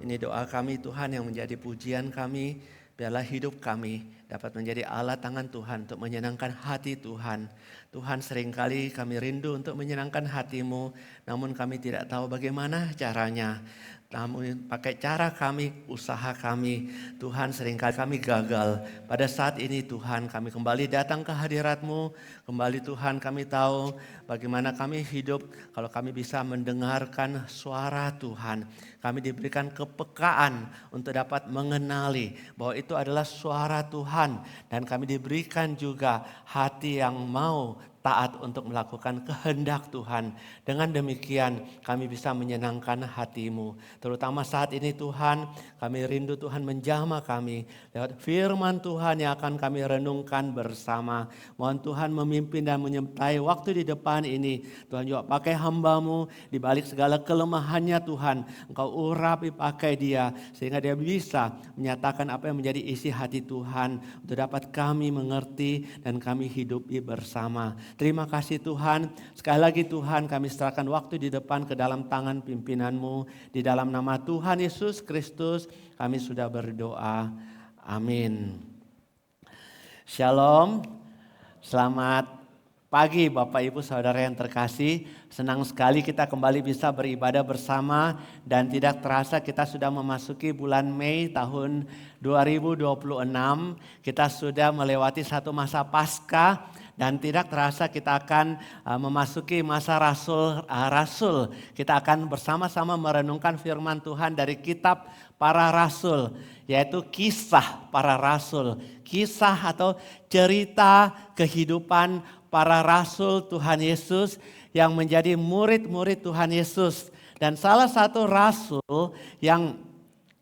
Ini doa kami Tuhan yang menjadi pujian kami. Biarlah hidup kami dapat menjadi alat tangan Tuhan untuk menyenangkan hati Tuhan. Tuhan, seringkali kami rindu untuk menyenangkan hati-Mu, namun kami tidak tahu bagaimana caranya. Namun pakai cara kami, usaha kami, Tuhan seringkali kami gagal. Pada saat ini Tuhan kami kembali datang ke hadirat-Mu. Kembali Tuhan kami tahu bagaimana kami hidup kalau kami bisa mendengarkan suara Tuhan. Kami diberikan kepekaan untuk dapat mengenali bahwa itu adalah suara Tuhan. Dan kami diberikan juga hati yang mau taat untuk melakukan kehendak Tuhan. Dengan demikian kami bisa menyenangkan hati-Mu. Terutama saat ini Tuhan, kami rindu Tuhan menjamah kami lewat firman Tuhan yang akan kami renungkan bersama. Mohon Tuhan memimpin dan menyertai waktu di depan ini. Tuhan juga pakai hamba-Mu di balik segala kelemahannya Tuhan. Engkau urapi pakai dia sehingga dia bisa menyatakan apa yang menjadi isi hati Tuhan untuk dapat kami mengerti dan kami hidupi bersama. Terima kasih Tuhan. Sekali lagi Tuhan kami serahkan waktu di depan ke dalam tangan pimpinan-Mu. Di dalam nama Tuhan Yesus Kristus kami sudah berdoa. Amin. Shalom. Selamat pagi Bapak Ibu Saudara yang terkasih. Senang sekali kita kembali bisa beribadah bersama. Dan tidak terasa kita sudah memasuki bulan Mei tahun 2026. Kita sudah melewati satu masa Paskah. Dan tidak terasa kita akan memasuki masa rasul. Kita akan bersama-sama merenungkan firman Tuhan dari kitab para rasul. Yaitu kisah para rasul. Kisah atau cerita kehidupan para rasul Tuhan Yesus yang menjadi murid-murid Tuhan Yesus. Dan salah satu rasul yang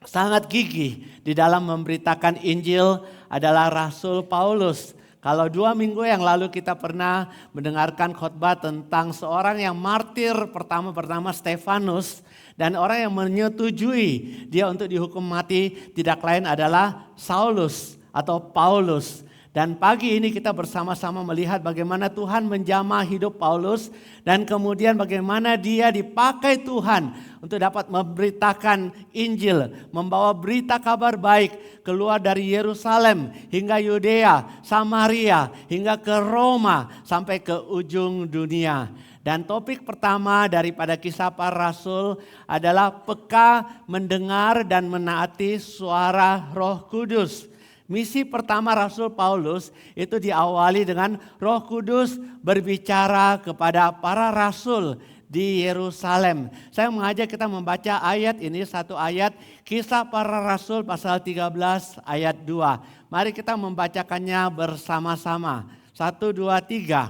sangat gigih di dalam memberitakan Injil adalah Rasul Paulus. Kalau 2 minggu yang lalu kita pernah mendengarkan khotbah tentang seorang yang martir pertama Stefanus. Dan orang yang menyetujui dia untuk dihukum mati tidak lain adalah Saulus atau Paulus. Dan pagi ini kita bersama-sama melihat bagaimana Tuhan menjamah hidup Paulus. Dan kemudian bagaimana dia dipakai Tuhan untuk dapat memberitakan Injil. Membawa berita kabar baik keluar dari Yerusalem hingga Yudea, Samaria, hingga ke Roma sampai ke ujung dunia. Dan topik pertama daripada kisah para rasul adalah peka mendengar dan menaati suara Roh Kudus. Misi pertama Rasul Paulus itu diawali dengan Roh Kudus berbicara kepada para rasul di Yerusalem. Saya mengajak kita membaca ayat ini, satu ayat Kisah Para Rasul pasal 13 ayat 2. Mari kita membacakannya bersama-sama. 1, 2, 3.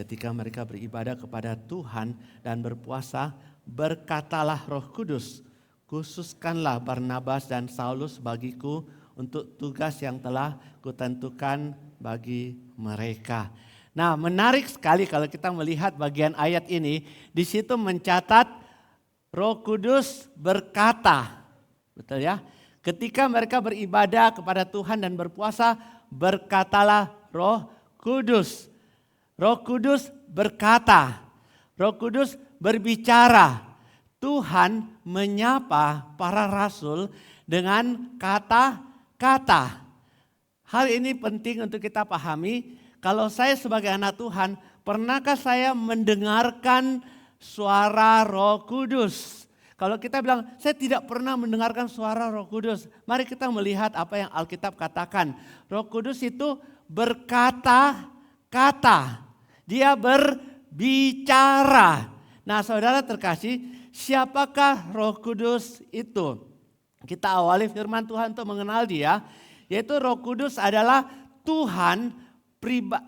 Ketika mereka beribadah kepada Tuhan dan berpuasa, berkatalah Roh Kudus, khususkanlah Barnabas dan Saulus bagiku untuk tugas yang telah kutentukan bagi mereka. Nah, menarik sekali kalau kita melihat bagian ayat ini. Di situ mencatat Roh Kudus berkata. Betul ya? Ketika mereka beribadah kepada Tuhan dan berpuasa, berkatalah Roh Kudus. Roh Kudus berkata. Roh Kudus berbicara. Tuhan menyapa para rasul dengan kata-kata. Hal ini penting untuk kita pahami. Kalau saya sebagai anak Tuhan, pernahkah saya mendengarkan suara Roh Kudus? Kalau kita bilang, saya tidak pernah mendengarkan suara Roh Kudus. Mari kita melihat apa yang Alkitab katakan. Roh Kudus itu berkata-kata. Dia berbicara. Nah, saudara terkasih, siapakah Roh Kudus itu? Kita awali firman Tuhan untuk mengenal dia, yaitu Roh Kudus adalah Tuhan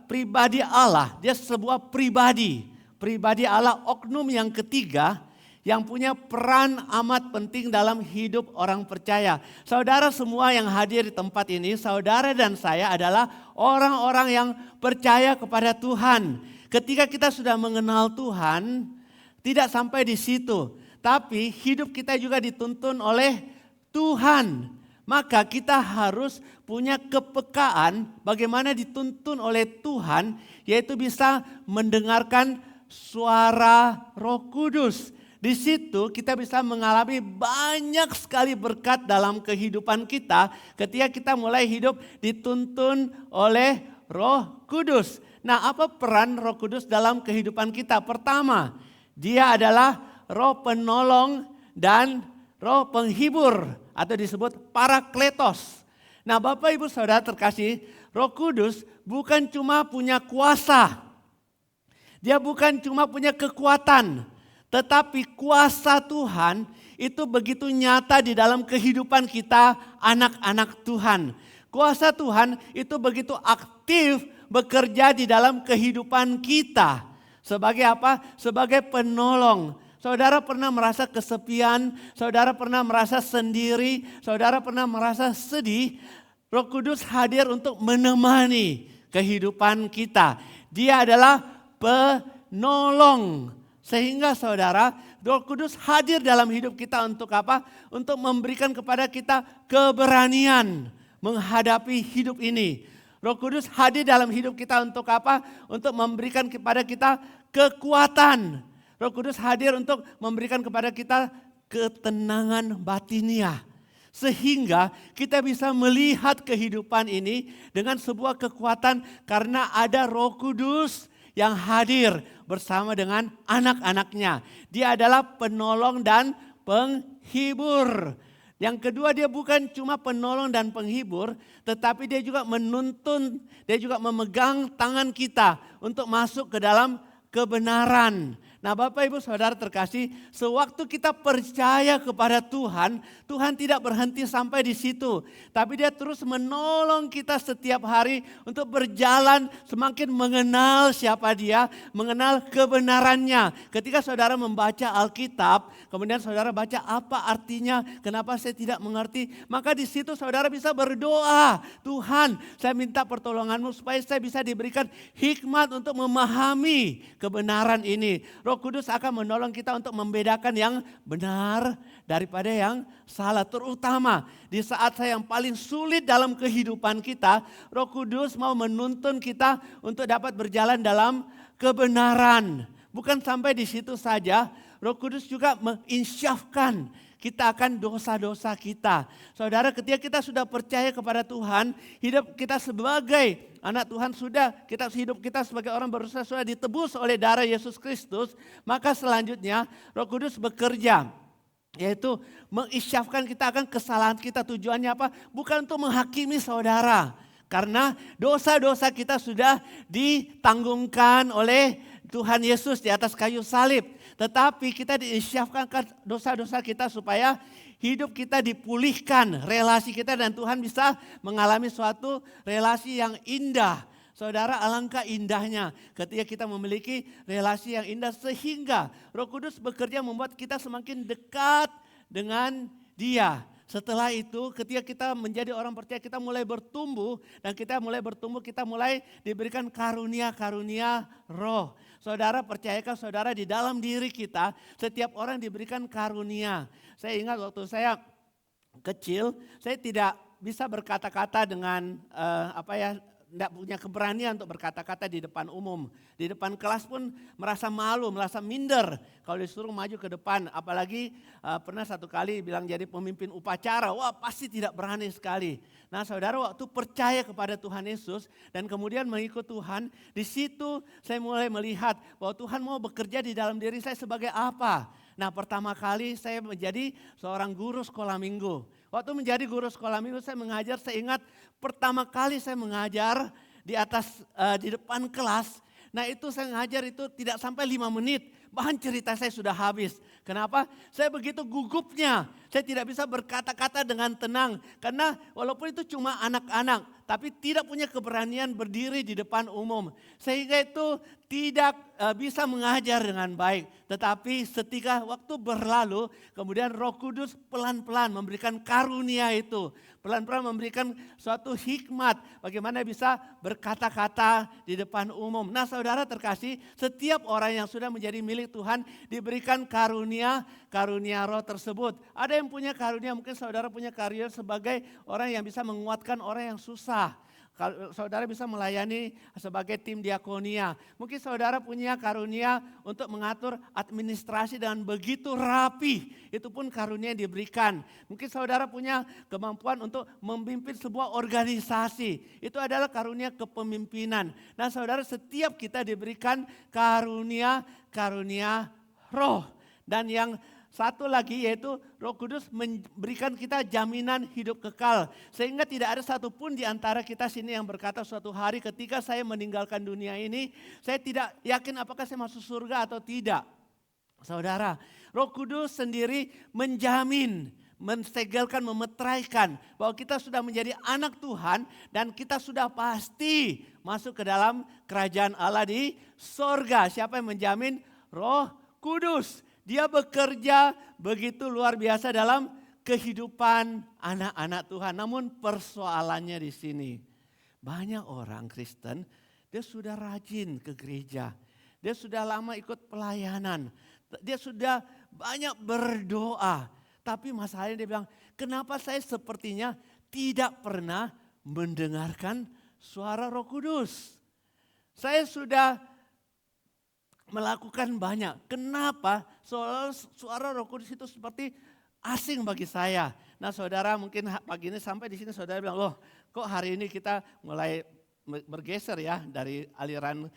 pribadi Allah. Dia sebuah pribadi Allah, oknum yang ketiga yang punya peran amat penting dalam hidup orang percaya. Saudara semua yang hadir di tempat ini, saudara dan saya adalah orang-orang yang percaya kepada Tuhan. Ketika kita sudah mengenal Tuhan, tidak sampai di situ, tapi hidup kita juga dituntun oleh Tuhan. Maka kita harus punya kepekaan bagaimana dituntun oleh Tuhan, yaitu bisa mendengarkan suara Roh Kudus. Di situ kita bisa mengalami banyak sekali berkat dalam kehidupan kita ketika kita mulai hidup dituntun oleh Roh Kudus. Nah, apa peran Roh Kudus dalam kehidupan kita? Pertama, dia adalah Roh penolong dan Roh penghibur atau disebut Parakletos. Nah, Bapak Ibu Saudara terkasih, Roh Kudus bukan cuma punya kuasa. Dia bukan cuma punya kekuatan, tetapi kuasa Tuhan itu begitu nyata di dalam kehidupan kita anak-anak Tuhan. Kuasa Tuhan itu begitu aktif bekerja di dalam kehidupan kita. Sebagai apa? Sebagai penolong. Saudara pernah merasa kesepian, saudara pernah merasa sendiri, saudara pernah merasa sedih. Roh Kudus hadir untuk menemani kehidupan kita. Dia adalah penolong. Sehingga saudara, Roh Kudus hadir dalam hidup kita untuk apa? Untuk memberikan kepada kita keberanian menghadapi hidup ini. Roh Kudus hadir dalam hidup kita untuk apa? Untuk memberikan kepada kita kekuatan. Roh Kudus hadir untuk memberikan kepada kita ketenangan batiniah. Sehingga kita bisa melihat kehidupan ini dengan sebuah kekuatan karena ada Roh Kudus yang hadir bersama dengan anak-anaknya. Dia adalah penolong dan penghibur. Yang kedua, dia bukan cuma penolong dan penghibur, tetapi dia juga menuntun, dia juga memegang tangan kita untuk masuk ke dalam kebenaran. Nah, Bapak Ibu Saudara terkasih, sewaktu kita percaya kepada Tuhan, Tuhan tidak berhenti sampai di situ. Tapi dia terus menolong kita setiap hari untuk berjalan semakin mengenal siapa dia, mengenal kebenarannya. Ketika saudara membaca Alkitab, kemudian saudara baca apa artinya, kenapa saya tidak mengerti. Maka di situ saudara bisa berdoa, Tuhan saya minta pertolonganmu supaya saya bisa diberikan hikmat untuk memahami kebenaran ini. Roh Kudus akan menolong kita untuk membedakan yang benar daripada yang salah. Terutama di saat saya yang paling sulit dalam kehidupan kita, Roh Kudus mau menuntun kita untuk dapat berjalan dalam kebenaran. Bukan sampai di situ saja, Roh Kudus juga menginsyafkan kita akan dosa-dosa kita. Saudara, ketika kita sudah percaya kepada Tuhan, hidup kita sebagai anak Tuhan hidup kita sebagai orang berdosa sudah ditebus oleh darah Yesus Kristus, maka selanjutnya Roh Kudus bekerja, yaitu mengisyafkan kita akan kesalahan kita. Tujuannya apa? Bukan untuk menghakimi saudara, karena dosa-dosa kita sudah ditanggungkan oleh Tuhan Yesus di atas kayu salib. Tetapi kita diisyafkan dosa-dosa kita supaya hidup kita dipulihkan, relasi kita dan Tuhan bisa mengalami suatu relasi yang indah. Saudara, alangkah indahnya ketika kita memiliki relasi yang indah sehingga Roh Kudus bekerja membuat kita semakin dekat dengan Dia. Setelah itu ketika kita menjadi orang percaya, kita mulai bertumbuh dan kita mulai diberikan karunia-karunia roh. Saudara, percayakah saudara di dalam diri kita setiap orang diberikan karunia. Saya ingat waktu saya kecil, saya tidak bisa berkata-kata dengan tidak punya keberanian untuk berkata-kata di depan umum. Di depan kelas pun merasa malu, merasa minder kalau disuruh maju ke depan. Apalagi pernah satu kali bilang jadi pemimpin upacara, wah pasti tidak berani sekali. Nah saudara, waktu percaya kepada Tuhan Yesus dan kemudian mengikut Tuhan, di situ saya mulai melihat bahwa Tuhan mau bekerja di dalam diri saya sebagai apa. Nah pertama kali saya menjadi seorang guru sekolah minggu. Waktu menjadi guru sekolah minggu saya mengajar, saya ingat pertama kali saya mengajar di depan kelas. Nah itu saya mengajar itu tidak sampai 5 menit, bahan cerita saya sudah habis. Kenapa? Saya begitu gugupnya, saya tidak bisa berkata-kata dengan tenang. Karena walaupun itu cuma anak-anak, tapi tidak punya keberanian berdiri di depan umum. Sehingga itu tidak bisa mengajar dengan baik. Tetapi ketika waktu berlalu, kemudian Roh Kudus pelan-pelan memberikan karunia itu. Pelan-pelan memberikan suatu hikmat bagaimana bisa berkata-kata di depan umum. Nah saudara terkasih, setiap orang yang sudah menjadi milik Tuhan diberikan karunia roh tersebut. Ada yang punya karunia, mungkin saudara punya karunia sebagai orang yang bisa menguatkan orang yang susah. Kalau saudara bisa melayani sebagai tim diakonia. Mungkin saudara punya karunia untuk mengatur administrasi dengan begitu rapi. Itu pun karunia yang diberikan. Mungkin saudara punya kemampuan untuk memimpin sebuah organisasi. Itu adalah karunia kepemimpinan. Nah saudara, setiap kita diberikan karunia roh. Dan yang satu lagi yaitu Roh Kudus memberikan kita jaminan hidup kekal. Sehingga tidak ada satupun di antara kita sini yang berkata suatu hari ketika saya meninggalkan dunia ini, saya tidak yakin apakah saya masuk surga atau tidak. Saudara, Roh Kudus sendiri menjamin, mensegelkan, memeteraikan bahwa kita sudah menjadi anak Tuhan dan kita sudah pasti masuk ke dalam kerajaan Allah di sorga. Siapa yang menjamin? Roh Kudus. Dia bekerja begitu luar biasa dalam kehidupan anak-anak Tuhan. Namun persoalannya di sini, banyak orang Kristen, dia sudah rajin ke gereja. Dia sudah lama ikut pelayanan. Dia sudah banyak berdoa. Tapi masalahnya dia bilang, kenapa saya sepertinya tidak pernah mendengarkan suara Roh Kudus. Saya sudah melakukan banyak. Kenapa? Soal suara Roh Kudus itu seperti asing bagi saya. Nah saudara, mungkin pagi ini sampai di sini saudara bilang, loh kok hari ini kita mulai bergeser ya dari aliran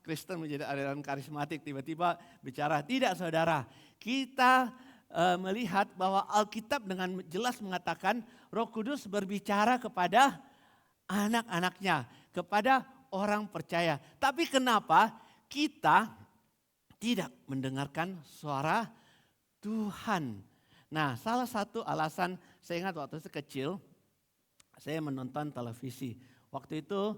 Kristen menjadi aliran karismatik, tiba-tiba bicara. Tidak saudara, kita melihat bahwa Alkitab dengan jelas mengatakan Roh Kudus berbicara kepada anak-anaknya, kepada orang percaya. Tapi kenapa kita tidak mendengarkan suara Tuhan? Nah, salah satu alasan, saya ingat waktu saya kecil, saya menonton televisi. Waktu itu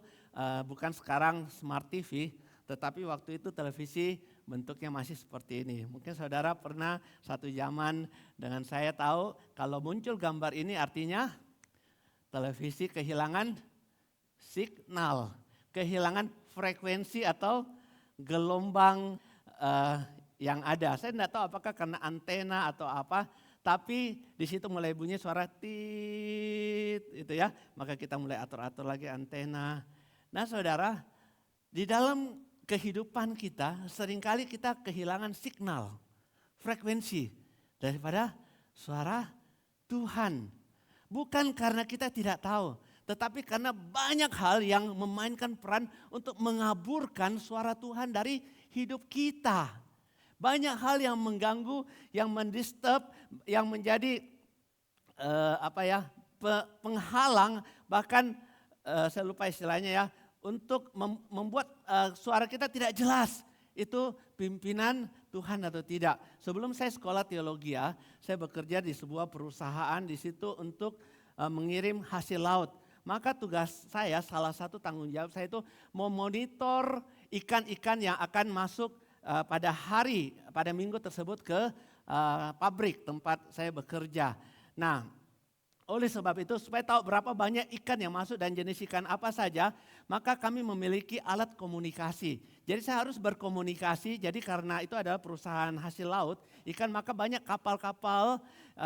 bukan sekarang Smart TV, tetapi waktu itu televisi bentuknya masih seperti ini. Mungkin saudara pernah satu zaman dengan saya tahu kalau muncul gambar ini artinya televisi kehilangan signal, kehilangan frekuensi atau gelombang yang ada. Saya tidak tahu apakah karena antena atau apa, tapi di situ mulai bunyi suara tit itu ya. Maka kita mulai atur-atur lagi antena. Nah saudara, di dalam kehidupan kita seringkali kita kehilangan signal, frekuensi daripada suara Tuhan. Bukan karena kita tidak tahu, tetapi karena banyak hal yang memainkan peran untuk mengaburkan suara Tuhan dari hidup kita. Banyak hal yang mengganggu, yang mendisturb, yang menjadi penghalang, bahkan saya lupa istilahnya ya, untuk membuat suara kita tidak jelas. Itu pimpinan Tuhan atau tidak. Sebelum saya sekolah teologi ya, saya bekerja di sebuah perusahaan di situ untuk mengirim hasil laut. Maka tugas saya, salah satu tanggung jawab saya itu memonitor ikan-ikan yang akan masuk pada minggu tersebut ke pabrik tempat saya bekerja. Nah, oleh sebab itu supaya tahu berapa banyak ikan yang masuk dan jenis ikan apa saja, maka kami memiliki alat komunikasi. Jadi saya harus berkomunikasi, jadi karena itu adalah perusahaan hasil laut ikan, maka banyak kapal-kapal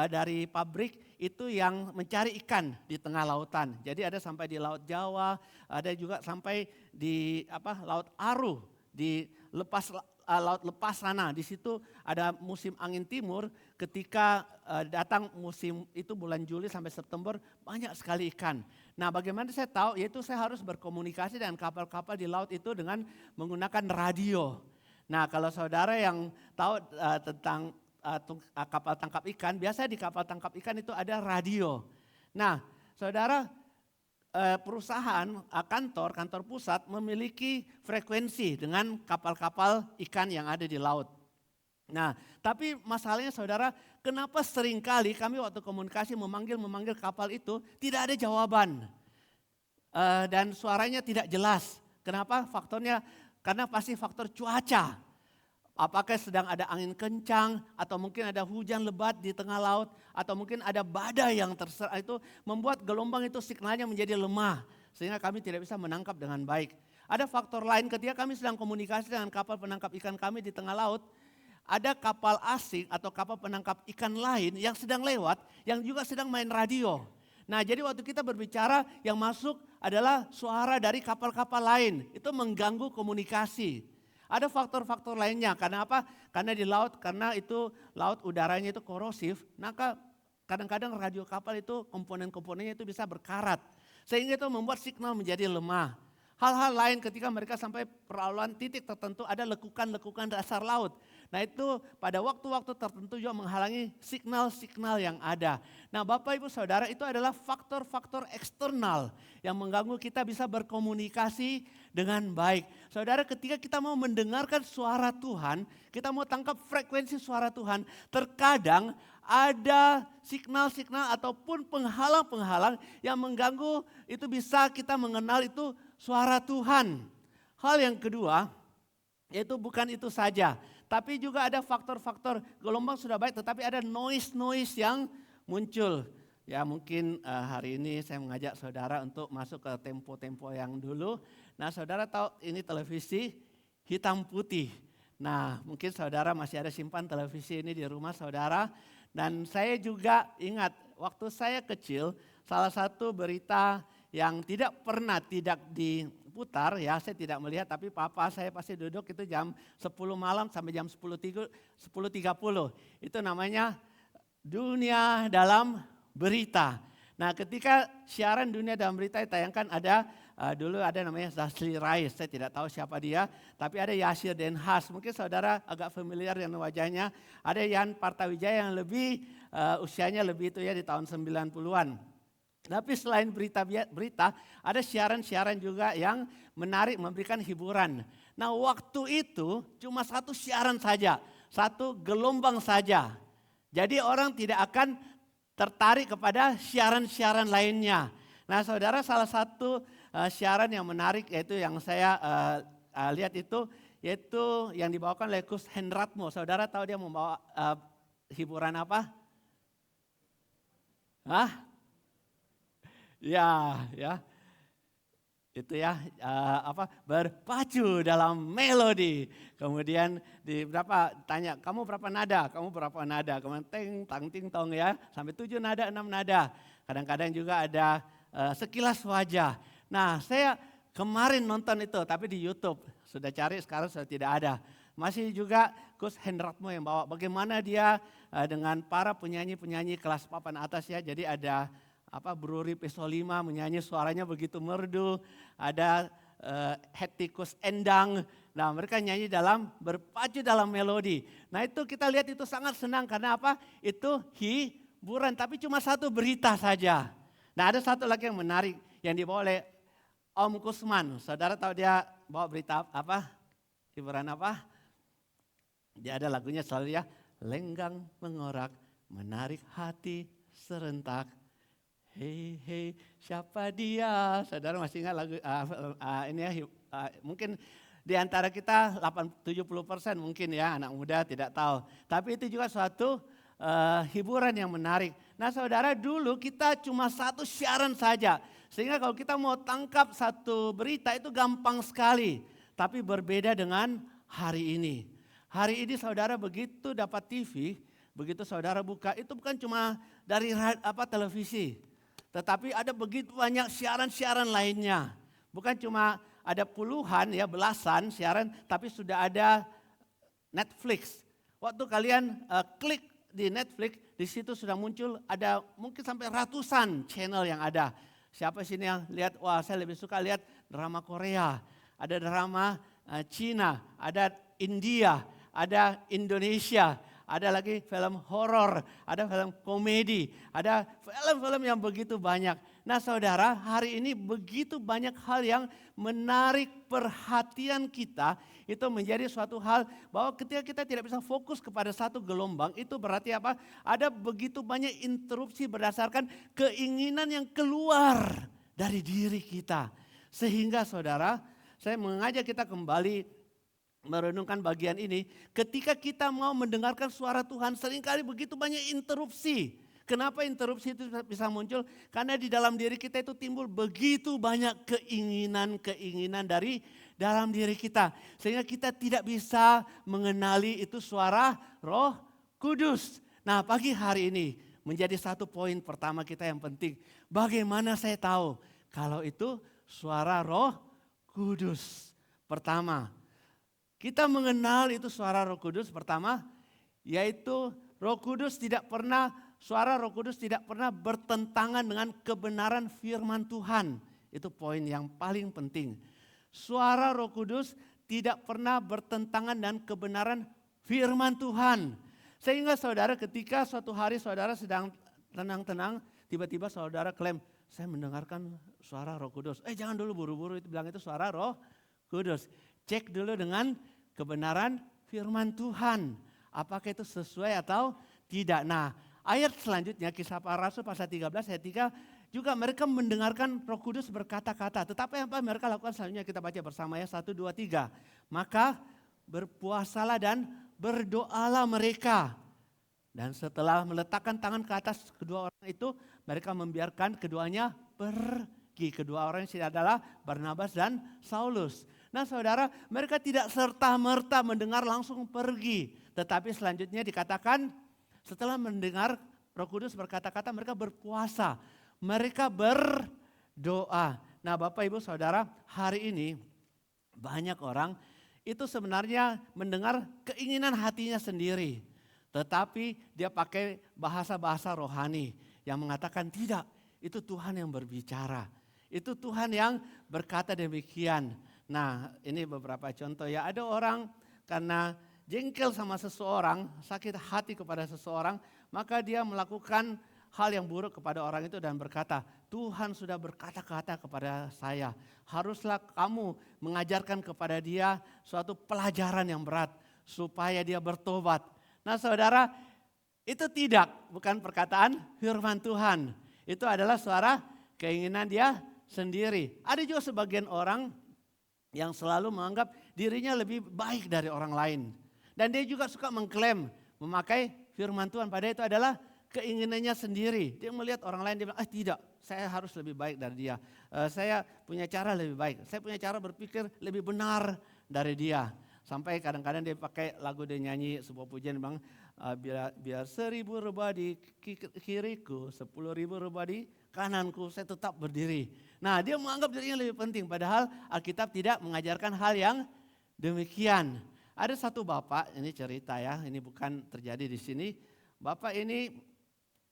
dari pabrik itu yang mencari ikan di tengah lautan. Jadi ada sampai di Laut Jawa, ada juga sampai di Laut Aru, di laut lepas sana. Di situ ada musim angin timur, ketika datang musim itu bulan Juli sampai September, banyak sekali ikan. Nah bagaimana saya tahu? Yaitu saya harus berkomunikasi dengan kapal-kapal di laut itu dengan menggunakan radio. Nah kalau saudara yang tahu tentang kapal tangkap ikan, biasanya di kapal tangkap ikan itu ada radio. Nah saudara, perusahaan, kantor pusat memiliki frekuensi dengan kapal-kapal ikan yang ada di laut. Nah, tapi masalahnya saudara, kenapa seringkali kami waktu komunikasi memanggil kapal itu tidak ada jawaban. Dan suaranya tidak jelas. Kenapa? Faktornya, karena pasti faktor cuaca. Apakah sedang ada angin kencang, atau mungkin ada hujan lebat di tengah laut, atau mungkin ada badai yang itu membuat gelombang itu signalnya menjadi lemah, sehingga kami tidak bisa menangkap dengan baik. Ada faktor lain ketika kami sedang komunikasi dengan kapal penangkap ikan kami di tengah laut, ada kapal asing atau kapal penangkap ikan lain yang sedang lewat, yang juga sedang main radio. Nah, jadi waktu kita berbicara yang masuk adalah suara dari kapal-kapal lain. Itu mengganggu komunikasi. Ada faktor-faktor lainnya. Karena apa? Karena di laut, karena itu laut udaranya itu korosif. Maka kadang-kadang radio kapal itu komponen-komponennya itu bisa berkarat. Sehingga itu membuat signal menjadi lemah. Hal-hal lain ketika mereka sampai perlaluan titik tertentu ada lekukan-lekukan dasar laut. Nah itu pada waktu-waktu tertentu juga menghalangi signal-signal yang ada. Nah Bapak Ibu Saudara itu adalah faktor-faktor eksternal yang mengganggu kita bisa berkomunikasi dengan baik. Saudara ketika kita mau mendengarkan suara Tuhan, kita mau tangkap frekuensi suara Tuhan, terkadang ada signal-signal ataupun penghalang-penghalang yang mengganggu itu bisa kita mengenal itu suara Tuhan. Hal yang kedua, yaitu bukan itu saja. Tapi juga ada faktor-faktor gelombang sudah baik tetapi ada noise-noise yang muncul. Ya mungkin hari ini saya mengajak saudara untuk masuk ke tempo-tempo yang dulu. Nah saudara tahu ini televisi hitam putih. Nah mungkin saudara masih ada simpan televisi ini di rumah saudara. Dan saya juga ingat waktu saya kecil salah satu berita yang tidak pernah tidak diputar ya saya tidak melihat tapi papa saya pasti duduk itu jam 10 malam sampai jam 10.30 itu namanya Dunia Dalam Berita. Nah ketika siaran Dunia Dalam Berita ditayangkan ada dulu ada namanya Zasli Rais, saya tidak tahu siapa dia, tapi ada Yasir Den Haas, mungkin saudara agak familiar dengan wajahnya, ada Yan Partawijaya yang lebih usianya lebih itu ya di tahun 90-an. Tapi selain berita-berita, ada siaran-siaran juga yang menarik, memberikan hiburan. Nah waktu itu cuma satu siaran saja, satu gelombang saja. Jadi orang tidak akan tertarik kepada siaran-siaran lainnya. Nah saudara salah satu siaran yang menarik yaitu yang saya lihat itu yaitu yang dibawakan oleh Kus Hendratmo. Saudara tahu dia membawa hiburan apa? Hah? Ya, itu ya berpacu dalam melodi. Kemudian di berapa tanya kamu berapa nada? Kamu berapa nada? Kemudian ting tang ting tong ya sampai 7 nada 6 nada. Kadang-kadang juga ada sekilas wajah. Nah saya kemarin nonton itu tapi di YouTube sudah cari sekarang sudah tidak ada. Masih juga Kus Hendratmo yang bawa bagaimana dia dengan para penyanyi-penyanyi kelas papan atas ya. Jadi ada Bruri Peso 5 menyanyi suaranya begitu merdu, ada Hetikus Endang, nah mereka nyanyi berpacu dalam melodi. Nah itu kita lihat itu sangat senang karena apa? Itu hiburan tapi cuma satu berita saja. Nah ada satu lagi yang menarik yang dibawa oleh Om Kusman, saudara tahu dia bawa berita apa? Hiburan apa? Dia ada lagunya selalu ya, lenggang mengorak, menarik hati serentak. Hei, hei, siapa dia? Saudara masih ingat lagu ini ya? Mungkin di antara kita 70% mungkin ya anak muda tidak tahu. Tapi itu juga suatu hiburan yang menarik. Nah saudara dulu kita cuma satu siaran saja. Sehingga kalau kita mau tangkap satu berita itu gampang sekali. Tapi berbeda dengan hari ini. Hari ini saudara begitu dapat TV, begitu saudara buka itu bukan cuma dari televisi. Tetapi ada begitu banyak siaran-siaran lainnya. Bukan cuma ada puluhan ya belasan siaran tapi sudah ada Netflix. Waktu kalian klik di Netflix di situ sudah muncul ada mungkin sampai ratusan channel yang ada. Siapa sini yang lihat wah saya lebih suka lihat drama Korea, ada drama Cina, ada India, ada Indonesia. Ada lagi film horor, ada film komedi, ada film-film yang begitu banyak. Nah saudara, hari ini begitu banyak hal yang menarik perhatian kita. Itu menjadi suatu hal bahwa ketika kita tidak bisa fokus kepada satu gelombang, itu berarti apa? Ada begitu banyak interupsi berdasarkan keinginan yang keluar dari diri kita. Sehingga saudara, saya mengajak kita kembali merenungkan bagian ini, ketika kita mau mendengarkan suara Tuhan seringkali begitu banyak interupsi. Kenapa interupsi itu bisa muncul? Karena di dalam diri kita itu timbul begitu banyak keinginan-keinginan dari dalam diri kita. Sehingga kita tidak bisa mengenali itu suara Roh Kudus. Nah pagi hari ini menjadi satu poin pertama kita yang penting. Bagaimana saya tahu kalau itu suara Roh Kudus? Pertama, kita mengenal itu suara Roh Kudus pertama, yaitu suara Roh Kudus tidak pernah bertentangan dengan kebenaran firman Tuhan. Itu poin yang paling penting. Suara Roh Kudus tidak pernah bertentangan dengan kebenaran firman Tuhan. Sehingga saudara ketika suatu hari saudara sedang tenang-tenang, tiba-tiba saudara klaim, saya mendengarkan suara Roh Kudus. Jangan dulu buru-buru itu bilang itu suara Roh Kudus. Cek dulu dengan kebenaran firman Tuhan. Apakah itu sesuai atau tidak. Nah, ayat selanjutnya Kisah Para Rasul pasal 13 ayat 3 juga mereka mendengarkan Roh Kudus berkata-kata. Tetapi apa mereka lakukan selanjutnya kita baca bersama ya 1, 2, 3. Maka berpuasalah dan berdoalah mereka. Dan setelah meletakkan tangan ke atas kedua orang itu, mereka membiarkan keduanya pergi. Kedua orang ini adalah Barnabas dan Saulus. Nah saudara, mereka tidak serta-merta mendengar langsung pergi. Tetapi selanjutnya dikatakan setelah mendengar Roh Kudus berkata-kata mereka berpuasa. Mereka berdoa. Nah Bapak Ibu Saudara, hari ini banyak orang itu sebenarnya mendengar keinginan hatinya sendiri. Tetapi dia pakai bahasa-bahasa rohani yang mengatakan tidak, itu Tuhan yang berbicara. Itu Tuhan yang berkata demikian. Nah ini beberapa contoh ya, ada orang karena jengkel sama seseorang, sakit hati kepada seseorang, maka dia melakukan hal yang buruk kepada orang itu dan berkata, Tuhan sudah berkata-kata kepada saya, haruslah kamu mengajarkan kepada dia suatu pelajaran yang berat supaya dia bertobat. Nah saudara, itu bukan perkataan firman Tuhan. Itu adalah suara keinginan dia sendiri. Ada juga sebagian orang yang selalu menganggap dirinya lebih baik dari orang lain. Dan dia juga suka mengklaim memakai firman Tuhan, padahal itu adalah keinginannya sendiri. Dia melihat orang lain, dia bilang, tidak, saya harus lebih baik dari dia. Saya punya cara lebih baik, saya punya cara berpikir lebih benar dari dia. Sampai kadang-kadang dia pakai lagu, dia nyanyi sebuah pujian, bang, biar 1000 rubah di kiriku, 10.000 rubah di kananku, saya tetap berdiri. Nah dia menganggap dirinya lebih penting, padahal Alkitab tidak mengajarkan hal yang demikian. Ada satu bapak, ini cerita ya, ini bukan terjadi di sini. Bapak ini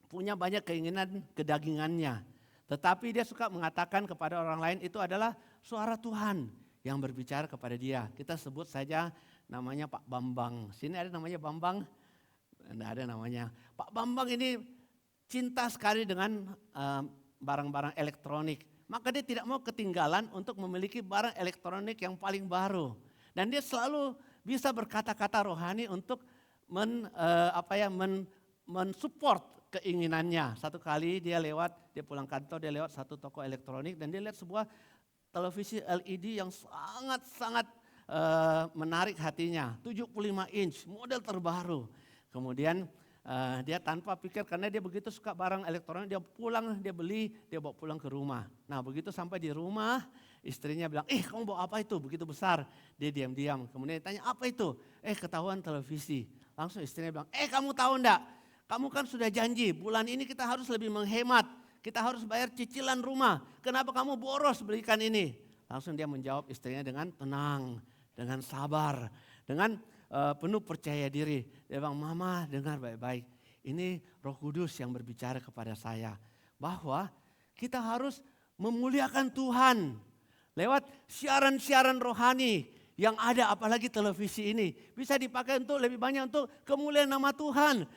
punya banyak keinginan kedagingannya. Tetapi dia suka mengatakan kepada orang lain itu adalah suara Tuhan yang berbicara kepada dia. Kita sebut saja namanya Pak Bambang. Sini ada namanya Bambang? Tidak ada namanya. Pak Bambang ini cinta sekali dengan barang-barang elektronik. Maka dia tidak mau ketinggalan untuk memiliki barang elektronik yang paling baru. Dan dia selalu bisa berkata-kata rohani untuk mensupport keinginannya. Satu kali dia pulang kantor, dia lewat satu toko elektronik dan dia lihat sebuah televisi LED yang sangat-sangat menarik hatinya. 75 inch, model terbaru. Kemudian dia tanpa pikir, karena dia begitu suka barang elektronik, dia beli, dia bawa pulang ke rumah. Nah begitu sampai di rumah, istrinya bilang, kamu bawa apa itu? Begitu besar. Dia diam-diam. Kemudian ditanya, apa itu? Ketahuan televisi. Langsung istrinya bilang, kamu tahu enggak? Kamu kan sudah janji, bulan ini kita harus lebih menghemat. Kita harus bayar cicilan rumah. Kenapa kamu boros belikan ini? Langsung dia menjawab istrinya dengan tenang, dengan sabar, dengan penuh percaya diri. Dia bilang, Mama dengar baik-baik. Ini Roh Kudus yang berbicara kepada saya. Bahwa kita harus memuliakan Tuhan. Lewat siaran-siaran rohani yang ada, apalagi televisi ini. Bisa dipakai untuk lebih banyak untuk kemuliaan nama Tuhan.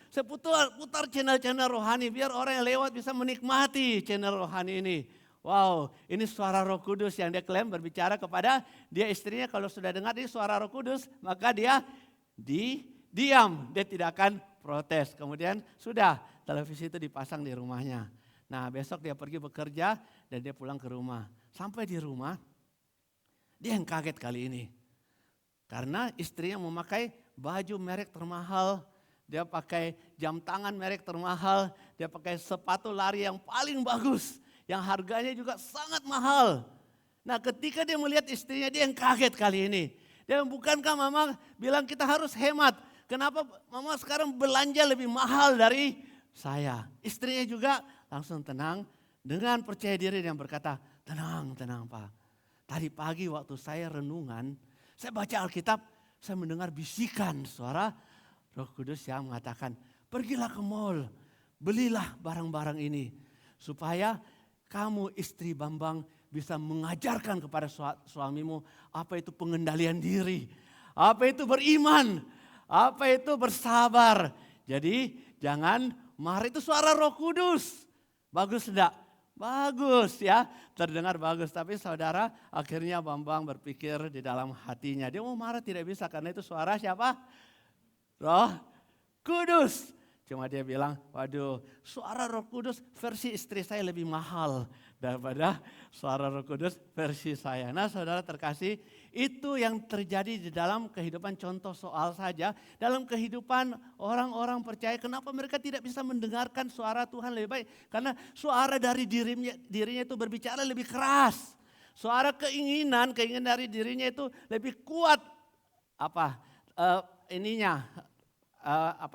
Putar channel-channel rohani biar orang yang lewat bisa menikmati channel rohani ini. Wow, ini suara Roh Kudus yang dia klaim berbicara kepada dia istrinya. Kalau sudah dengar ini suara Roh Kudus, maka dia diam. Dia tidak akan protes. Kemudian sudah televisi itu dipasang di rumahnya. Nah besok dia pergi bekerja dan dia pulang ke rumah. Sampai di rumah, dia yang kaget kali ini. Karena istrinya memakai baju merek termahal, dia pakai jam tangan merek termahal, dia pakai sepatu lari yang paling bagus, yang harganya juga sangat mahal. Nah ketika dia melihat istrinya, dia yang kaget kali ini. Dia bukankah Mama bilang kita harus hemat, kenapa Mama sekarang belanja lebih mahal dari saya. Istrinya juga langsung tenang dengan percaya diri dan berkata, tenang, tenang Pak. Tadi pagi waktu saya renungan, saya baca Alkitab, saya mendengar bisikan suara Roh Kudus yang mengatakan, pergilah ke mall, belilah barang-barang ini. Supaya kamu istri Bambang bisa mengajarkan kepada suamimu apa itu pengendalian diri. Apa itu beriman, apa itu bersabar. Jadi jangan marah, itu suara Roh Kudus. Bagus tidak? Bagus ya, terdengar bagus. Tapi saudara, akhirnya Bambang berpikir di dalam hatinya, dia mau marah tidak bisa karena itu suara siapa? Roh Kudus. Cuma dia bilang, waduh, suara Roh Kudus versi istri saya lebih mahal daripada suara Roh Kudus versi saya. Nah saudara terkasih, itu yang terjadi di dalam kehidupan, contoh soal saja. Dalam kehidupan orang-orang percaya, kenapa mereka tidak bisa mendengarkan suara Tuhan lebih baik? Karena suara dari dirinya itu berbicara lebih keras. Suara keinginan dari dirinya itu lebih kuat.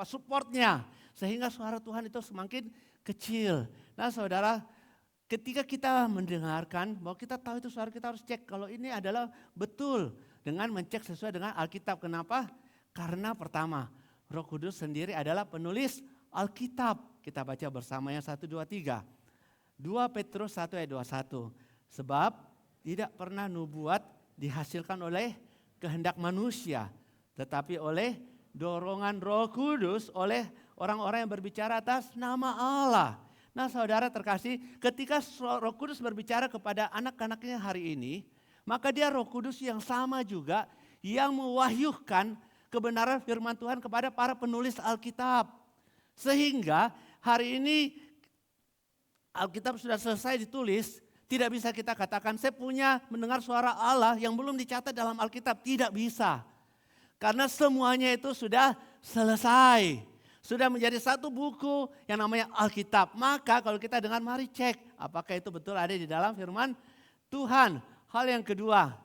Supportnya. Sehingga suara Tuhan itu semakin kecil. Nah saudara, ketika kita mendengarkan, bahwa kita tahu itu suara, kita harus cek kalau ini adalah betul. Dengan mencek sesuai dengan Alkitab. Kenapa? Karena pertama, Roh Kudus sendiri adalah penulis Alkitab. Kita baca bersamanya 1, 2, 3. 2 Petrus 1 ayat 21. Sebab tidak pernah nubuat dihasilkan oleh kehendak manusia, tetapi oleh dorongan Roh Kudus, oleh orang-orang yang berbicara atas nama Allah. Nah saudara terkasih, ketika Roh Kudus berbicara kepada anak-anaknya hari ini, maka dia Roh Kudus yang sama juga yang mewahyukan kebenaran firman Tuhan kepada para penulis Alkitab. Sehingga hari ini Alkitab sudah selesai ditulis, tidak bisa kita katakan saya punya mendengar suara Allah yang belum dicatat dalam Alkitab. Tidak bisa. Karena semuanya itu sudah selesai. Sudah menjadi satu buku yang namanya Alkitab. Maka kalau kita dengar, mari cek apakah itu betul ada di dalam firman Tuhan. Hal yang kedua,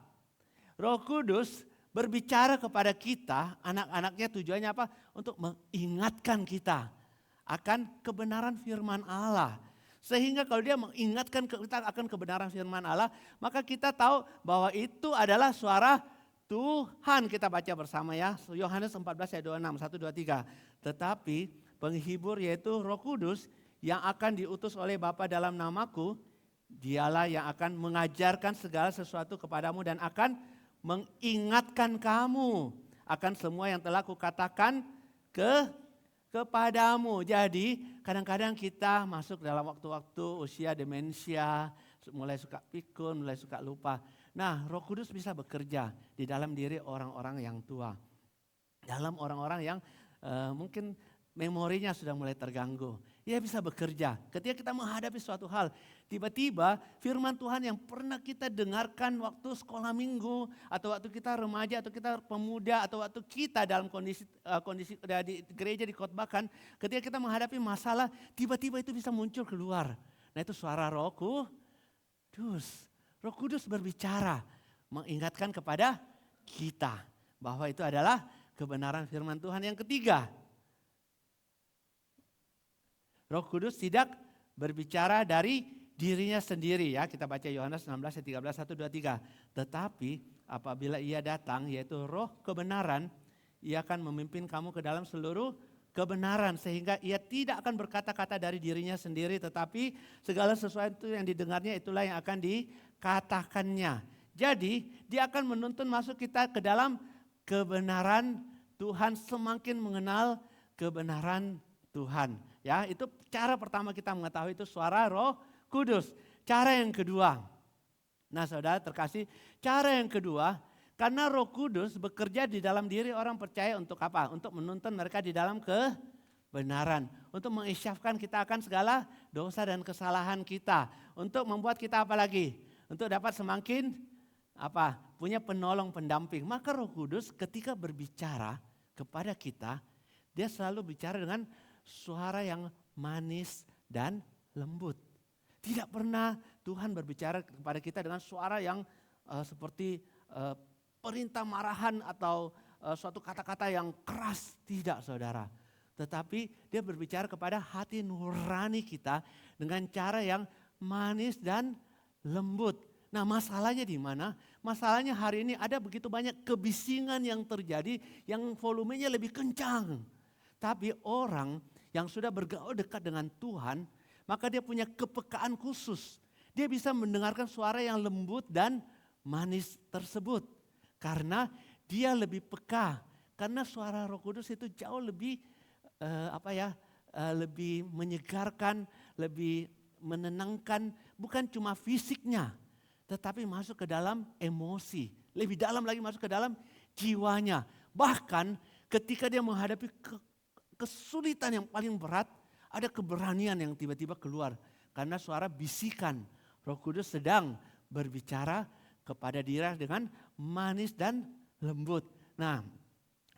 Roh Kudus berbicara kepada kita, anak-anaknya tujuannya apa? Untuk mengingatkan kita akan kebenaran firman Allah. Sehingga kalau dia mengingatkan kita akan kebenaran firman Allah, maka kita tahu bahwa itu adalah suara Tuhan. Kita baca bersama ya, Yohanes 14 ayat 26, 1, 2, 3. Tetapi penghibur yaitu Roh Kudus yang akan diutus oleh Bapa dalam namaku, dialah yang akan mengajarkan segala sesuatu kepadamu dan akan mengingatkan kamu akan semua yang telah kukatakan kepadamu. Jadi kadang-kadang kita masuk dalam waktu-waktu usia demensia, mulai suka pikun, mulai suka lupa. Nah Roh Kudus bisa bekerja di dalam diri orang-orang yang tua. Dalam orang-orang yang mungkin memorinya sudah mulai terganggu. Ia bisa bekerja ketika kita menghadapi suatu hal. Tiba-tiba firman Tuhan yang pernah kita dengarkan waktu sekolah minggu, atau waktu kita remaja, atau kita pemuda, atau waktu kita dalam kondisi di gereja dikhotbahkan. Ketika kita menghadapi masalah, tiba-tiba itu bisa muncul keluar. Nah itu suara Roh Kudus. Roh Kudus berbicara, mengingatkan kepada kita bahwa itu adalah kebenaran firman Tuhan. Yang ketiga, Roh Kudus tidak berbicara dari dirinya sendiri ya. Kita baca Yohanes 16 ayat 13, 1, 2, 3. Tetapi apabila ia datang, yaitu Roh kebenaran, ia akan memimpin kamu ke dalam seluruh kebenaran. Sehingga ia tidak akan berkata-kata dari dirinya sendiri, tetapi segala sesuatu yang didengarnya itulah yang akan dikatakannya. Jadi dia akan menuntun masuk kita ke dalam kebenaran Tuhan, semakin mengenal kebenaran Tuhan. Ya, itu cara pertama kita mengetahui itu suara Roh Kudus. Cara yang kedua. Nah, saudara terkasih, cara yang kedua, karena Roh Kudus bekerja di dalam diri orang percaya untuk apa? Untuk menuntun mereka di dalam kebenaran, untuk mengisyafkan kita akan segala dosa dan kesalahan kita, untuk membuat kita apa lagi? Untuk dapat semakin punya penolong pendamping. Maka Roh Kudus ketika berbicara kepada kita, dia selalu bicara dengan suara yang manis dan lembut. Tidak pernah Tuhan berbicara kepada kita dengan suara yang seperti perintah marahan atau suatu kata-kata yang keras. Tidak saudara. Tetapi dia berbicara kepada hati nurani kita dengan cara yang manis dan lembut. Nah, masalahnya di mana? Masalahnya hari ini ada begitu banyak kebisingan yang terjadi yang volumenya lebih kencang. Tapi orang yang sudah bergaul dekat dengan Tuhan, maka dia punya kepekaan khusus. Dia bisa mendengarkan suara yang lembut dan manis tersebut. Karena dia lebih peka. Karena suara Roh Kudus itu jauh lebih lebih menyegarkan, lebih menenangkan, bukan cuma fisiknya, tetapi masuk ke dalam emosi. Lebih dalam lagi masuk ke dalam jiwanya. Bahkan ketika dia menghadapi kesulitan yang paling berat, ada keberanian yang tiba-tiba keluar. Karena suara bisikan, Roh Kudus sedang berbicara kepada dia dengan manis dan lembut. Nah,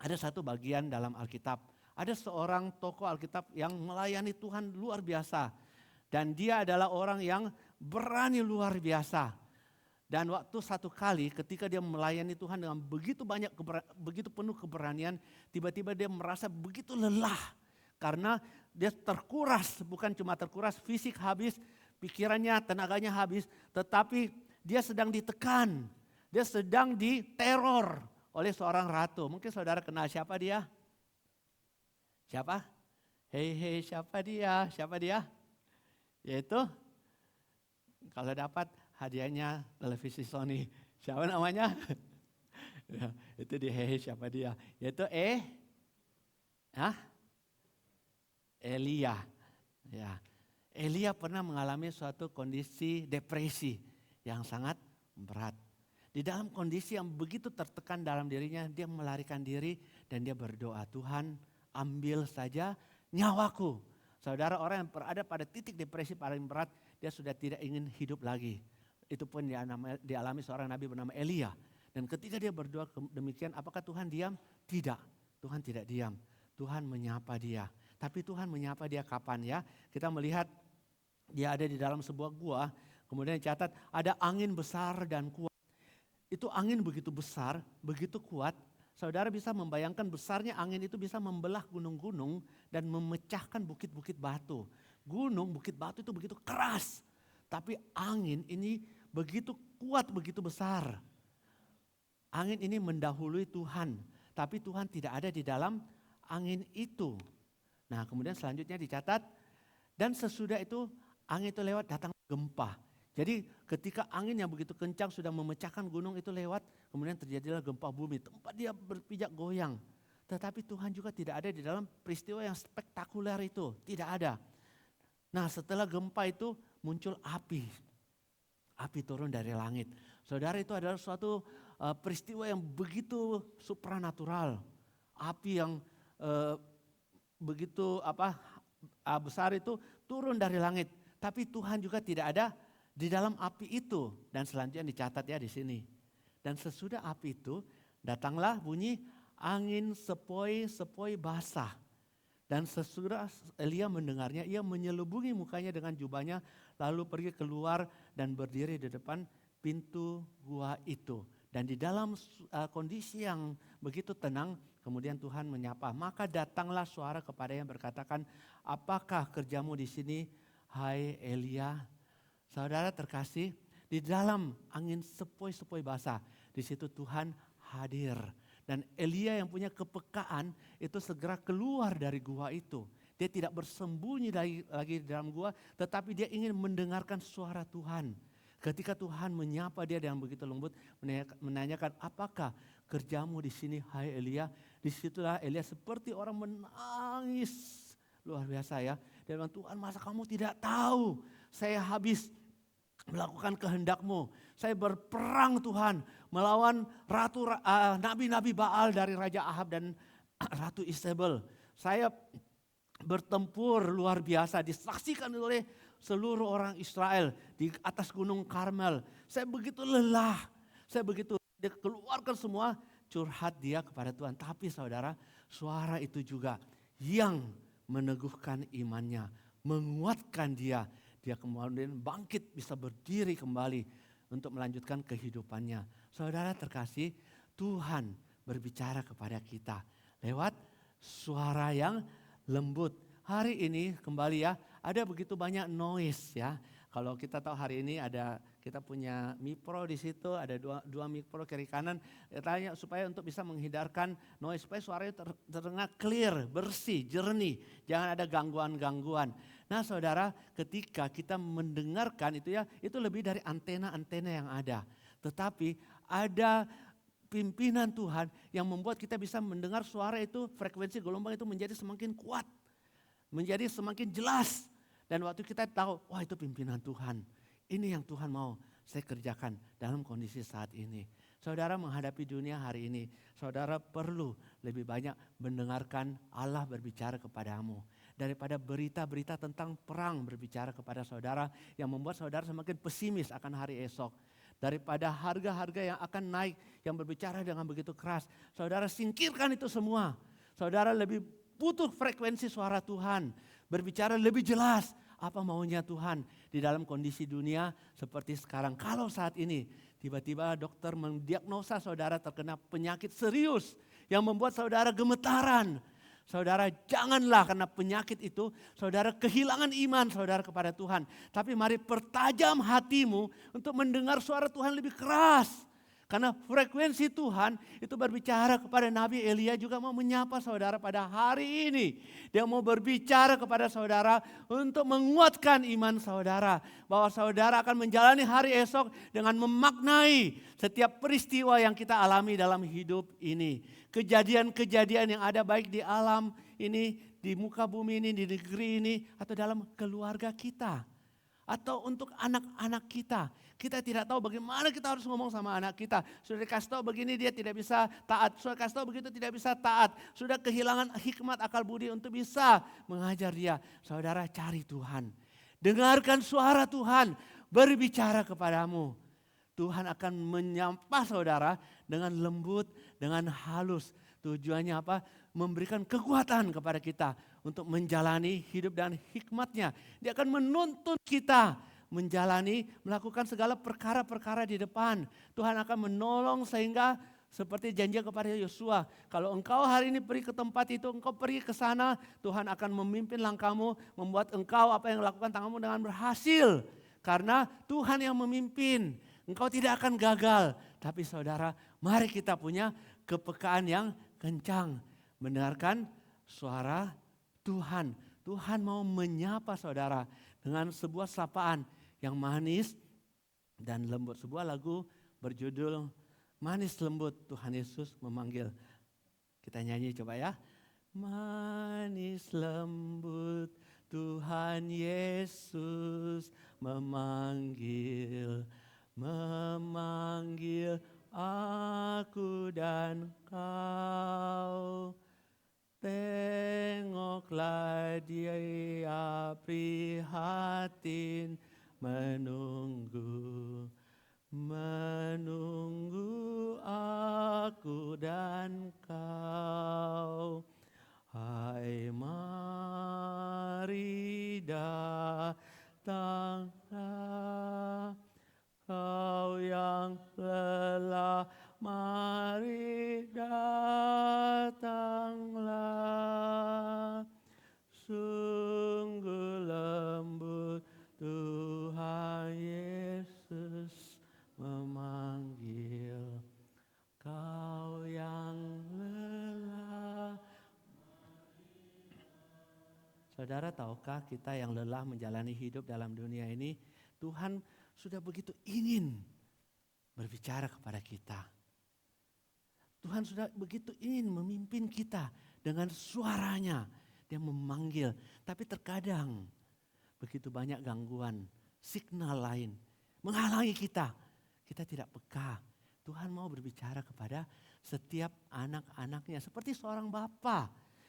ada satu bagian dalam Alkitab. Ada seorang tokoh Alkitab yang melayani Tuhan luar biasa. Dan dia adalah orang yang berani luar biasa. Dan waktu satu kali ketika dia melayani Tuhan dengan begitu banyak, begitu penuh keberanian, tiba-tiba dia merasa begitu lelah. Karena dia terkuras, bukan cuma terkuras, fisik habis, pikirannya, tenaganya habis. Tetapi dia sedang ditekan, dia sedang diteror oleh seorang ratu. Mungkin saudara kenal siapa dia? Siapa? Hei, siapa dia? Siapa dia? Yaitu kalau dapat hadiahnya televisi Sony. Siapa namanya? Ya, itu di Hei, siapa dia? Yaitu Elia. Ya. Elia pernah mengalami suatu kondisi depresi yang sangat berat. Di dalam kondisi yang begitu tertekan dalam dirinya, dia melarikan diri dan dia berdoa, Tuhan, ambil saja nyawaku. Saudara, orang yang berada pada titik depresi paling berat, dia sudah tidak ingin hidup lagi. Itu pun dialami seorang nabi bernama Elia. Dan ketika dia berdoa demikian, apakah Tuhan diam? Tidak, Tuhan tidak diam. Tuhan menyapa dia. Tapi Tuhan menyapa dia kapan ya? Kita melihat dia ada di dalam sebuah gua, kemudian catat ada angin besar dan kuat. Itu angin begitu besar, begitu kuat. Saudara bisa membayangkan besarnya angin itu bisa membelah gunung-gunung dan memecahkan bukit-bukit batu. Gunung, bukit batu itu begitu keras. Tapi angin ini begitu kuat, begitu besar. Angin ini mendahului Tuhan. Tapi Tuhan tidak ada di dalam angin itu. Nah, kemudian selanjutnya dicatat. Dan sesudah itu angin itu lewat, datang gempa. Jadi ketika angin yang begitu kencang sudah memecahkan gunung itu lewat, kemudian terjadilah gempa bumi, tempat dia berpijak goyang. Tetapi Tuhan juga tidak ada di dalam peristiwa yang spektakuler itu, tidak ada. Nah, setelah gempa itu muncul api. Api turun dari langit. Saudara, itu adalah suatu peristiwa yang begitu supranatural. Api yang begitu besar itu turun dari langit. Tapi Tuhan juga tidak ada di dalam api itu. Dan selanjutnya dicatat ya di sini. Dan sesudah api itu datanglah bunyi angin sepoi-sepoi basah. Dan sesudah Elia mendengarnya, ia menyelubungi mukanya dengan jubahnya, lalu pergi keluar dan berdiri di depan pintu gua itu. Dan di dalam kondisi yang begitu tenang, kemudian Tuhan menyapa. Maka datanglah suara kepadanya berkatakan, apakah kerjamu di sini, hai Elia? Saudara terkasih, di dalam angin sepoi-sepoi basah, di situ Tuhan hadir. Dan Elia yang punya kepekaan itu segera keluar dari gua itu. Dia tidak bersembunyi lagi di dalam gua, tetapi dia ingin mendengarkan suara Tuhan. Ketika Tuhan menyapa dia dengan begitu lembut, menanyakan, apakah kerjamu di sini, hai Elia? Disitulah Elia seperti orang menangis. Luar biasa ya. Dia bilang, Tuhan, masa kamu tidak tahu? Saya habis melakukan kehendak-Mu. Saya berperang Tuhan melawan nabi-nabi Baal dari Raja Ahab dan Ratu Isabel. Saya bertempur luar biasa, disaksikan oleh seluruh orang Israel di atas gunung Karmel. Saya begitu lelah, dia keluarkan semua curhat dia kepada Tuhan. Tapi saudara, suara itu juga yang meneguhkan imannya, menguatkan dia. Dia kemudian bangkit, bisa berdiri kembali untuk melanjutkan kehidupannya. Saudara terkasih, Tuhan berbicara kepada kita lewat suara yang lembut. Hari ini kembali ya, ada begitu banyak noise ya. Kalau kita tahu hari ini kita punya mic pro di situ, ada dua mic pro kiri kanan. Tanya supaya untuk bisa menghindarkan noise, supaya suaranya terdengar clear, bersih, jernih. Jangan ada gangguan-gangguan. Nah saudara, ketika kita mendengarkan itu ya, itu lebih dari antena-antena yang ada. Tetapi ada pimpinan Tuhan yang membuat kita bisa mendengar suara itu, frekuensi gelombang itu menjadi semakin kuat. Menjadi semakin jelas. Dan waktu kita tahu, wah itu pimpinan Tuhan. Ini yang Tuhan mau saya kerjakan dalam kondisi saat ini. Saudara menghadapi dunia hari ini, saudara perlu lebih banyak mendengarkan Allah berbicara kepadamu. Daripada berita-berita tentang perang berbicara kepada saudara yang membuat saudara semakin pesimis akan hari esok. Daripada harga-harga yang akan naik yang berbicara dengan begitu keras. Saudara singkirkan itu semua. Saudara lebih butuh frekuensi suara Tuhan. Berbicara lebih jelas apa maunya Tuhan di dalam kondisi dunia seperti sekarang. Kalau saat ini tiba-tiba dokter mendiagnosa saudara terkena penyakit serius yang membuat saudara gemetaran. Saudara janganlah karena penyakit itu saudara kehilangan iman saudara kepada Tuhan. Tapi mari pertajam hatimu untuk mendengar suara Tuhan lebih keras. Karena frekuensi Tuhan itu berbicara kepada Nabi Elia juga mau menyapa saudara pada hari ini. Dia mau berbicara kepada saudara untuk menguatkan iman saudara. Bahwa saudara akan menjalani hari esok dengan memaknai setiap peristiwa yang kita alami dalam hidup ini. Kejadian-kejadian yang ada baik di alam ini, di muka bumi ini, di negeri ini, atau dalam keluarga kita. Atau untuk anak-anak kita. Kita tidak tahu bagaimana kita harus ngomong sama anak kita. Sudah dikasih tahu begini dia tidak bisa taat. Sudah dikasih tahu begitu tidak bisa taat. Sudah kehilangan hikmat akal budi untuk bisa mengajar dia. Saudara cari Tuhan. Dengarkan suara Tuhan berbicara kepadamu. Tuhan akan menyapa saudara dengan lembut, dengan halus. Tujuannya apa? Memberikan kekuatan kepada kita untuk menjalani hidup dan hikmatnya. Dia akan menuntun kita menjalani, melakukan segala perkara-perkara di depan. Tuhan akan menolong sehingga seperti janji kepada Yosua. Kalau engkau hari ini pergi ke tempat itu, engkau pergi ke sana, Tuhan akan memimpin langkahmu, membuat engkau apa yang lakukan tanganmu dengan berhasil. Karena Tuhan yang memimpin, engkau tidak akan gagal. Tapi saudara, mari kita punya kepekaan yang kencang. Mendengarkan suara Tuhan. Tuhan mau menyapa saudara dengan sebuah sapaan yang manis dan lembut. Sebuah lagu berjudul Manis Lembut Tuhan Yesus memanggil. Kita nyanyi coba ya. Manis lembut Tuhan Yesus memanggil aku dan kau. Tengoklah dia prihatin menunggu aku dan kau. Hai mari datanglah kau yang lelah, mari datanglah. Sungguh lembut Tuhan Yesus memanggil kau yang lelah. Saudara, tahukah kita yang lelah menjalani hidup dalam dunia ini, Tuhan sudah begitu ingin berbicara kepada kita. Tuhan sudah begitu ingin memimpin kita dengan suaranya. Dia memanggil, tapi terkadang begitu banyak gangguan, signal lain menghalangi kita. Kita tidak peka. Tuhan mau berbicara kepada setiap anak-anaknya. Seperti seorang bapa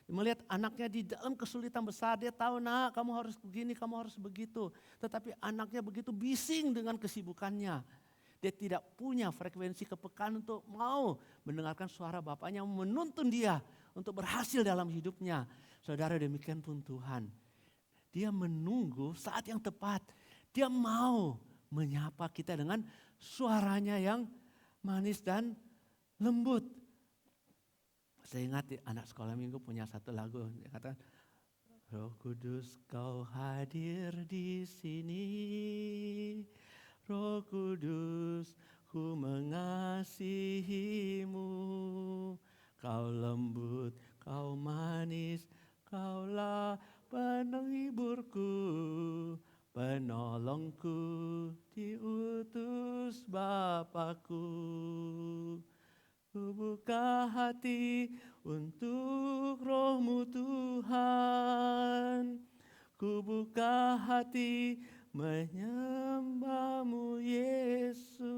melihat anaknya di dalam kesulitan besar. Dia tahu, nak kamu harus begini, kamu harus begitu. Tetapi anaknya begitu bising dengan kesibukannya. Dia tidak punya frekuensi kepekaan untuk mau mendengarkan suara bapaknya, menuntun dia untuk berhasil dalam hidupnya. Saudara, demikian pun Tuhan. Dia menunggu saat yang tepat. Dia mau menyapa kita dengan suaranya yang manis dan lembut. Saya ingat anak sekolah minggu punya satu lagu. Dia kata, Roh Kudus, kau hadir di sini. Roh Kudus, ku mengasihimu. Kau lembut, kau manis, kaulah penghiburku, penolongku, diutus Bapakku. Ku buka hati untuk Roh-Mu Tuhan. Ku buka hati menyembah-Mu Yesus.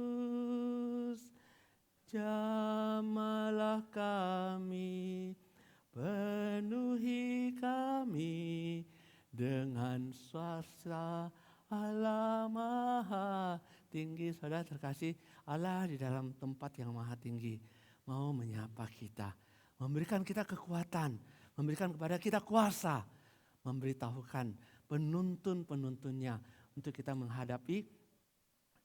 Jamalah kami, penuhi kami dengan suasana Allah Maha Tinggi. Saudara terkasih, Allah di dalam tempat yang maha tinggi mau menyapa kita, memberikan kita kekuatan, memberikan kepada kita kuasa, memberitahukan penuntun-penuntunnya untuk kita menghadapi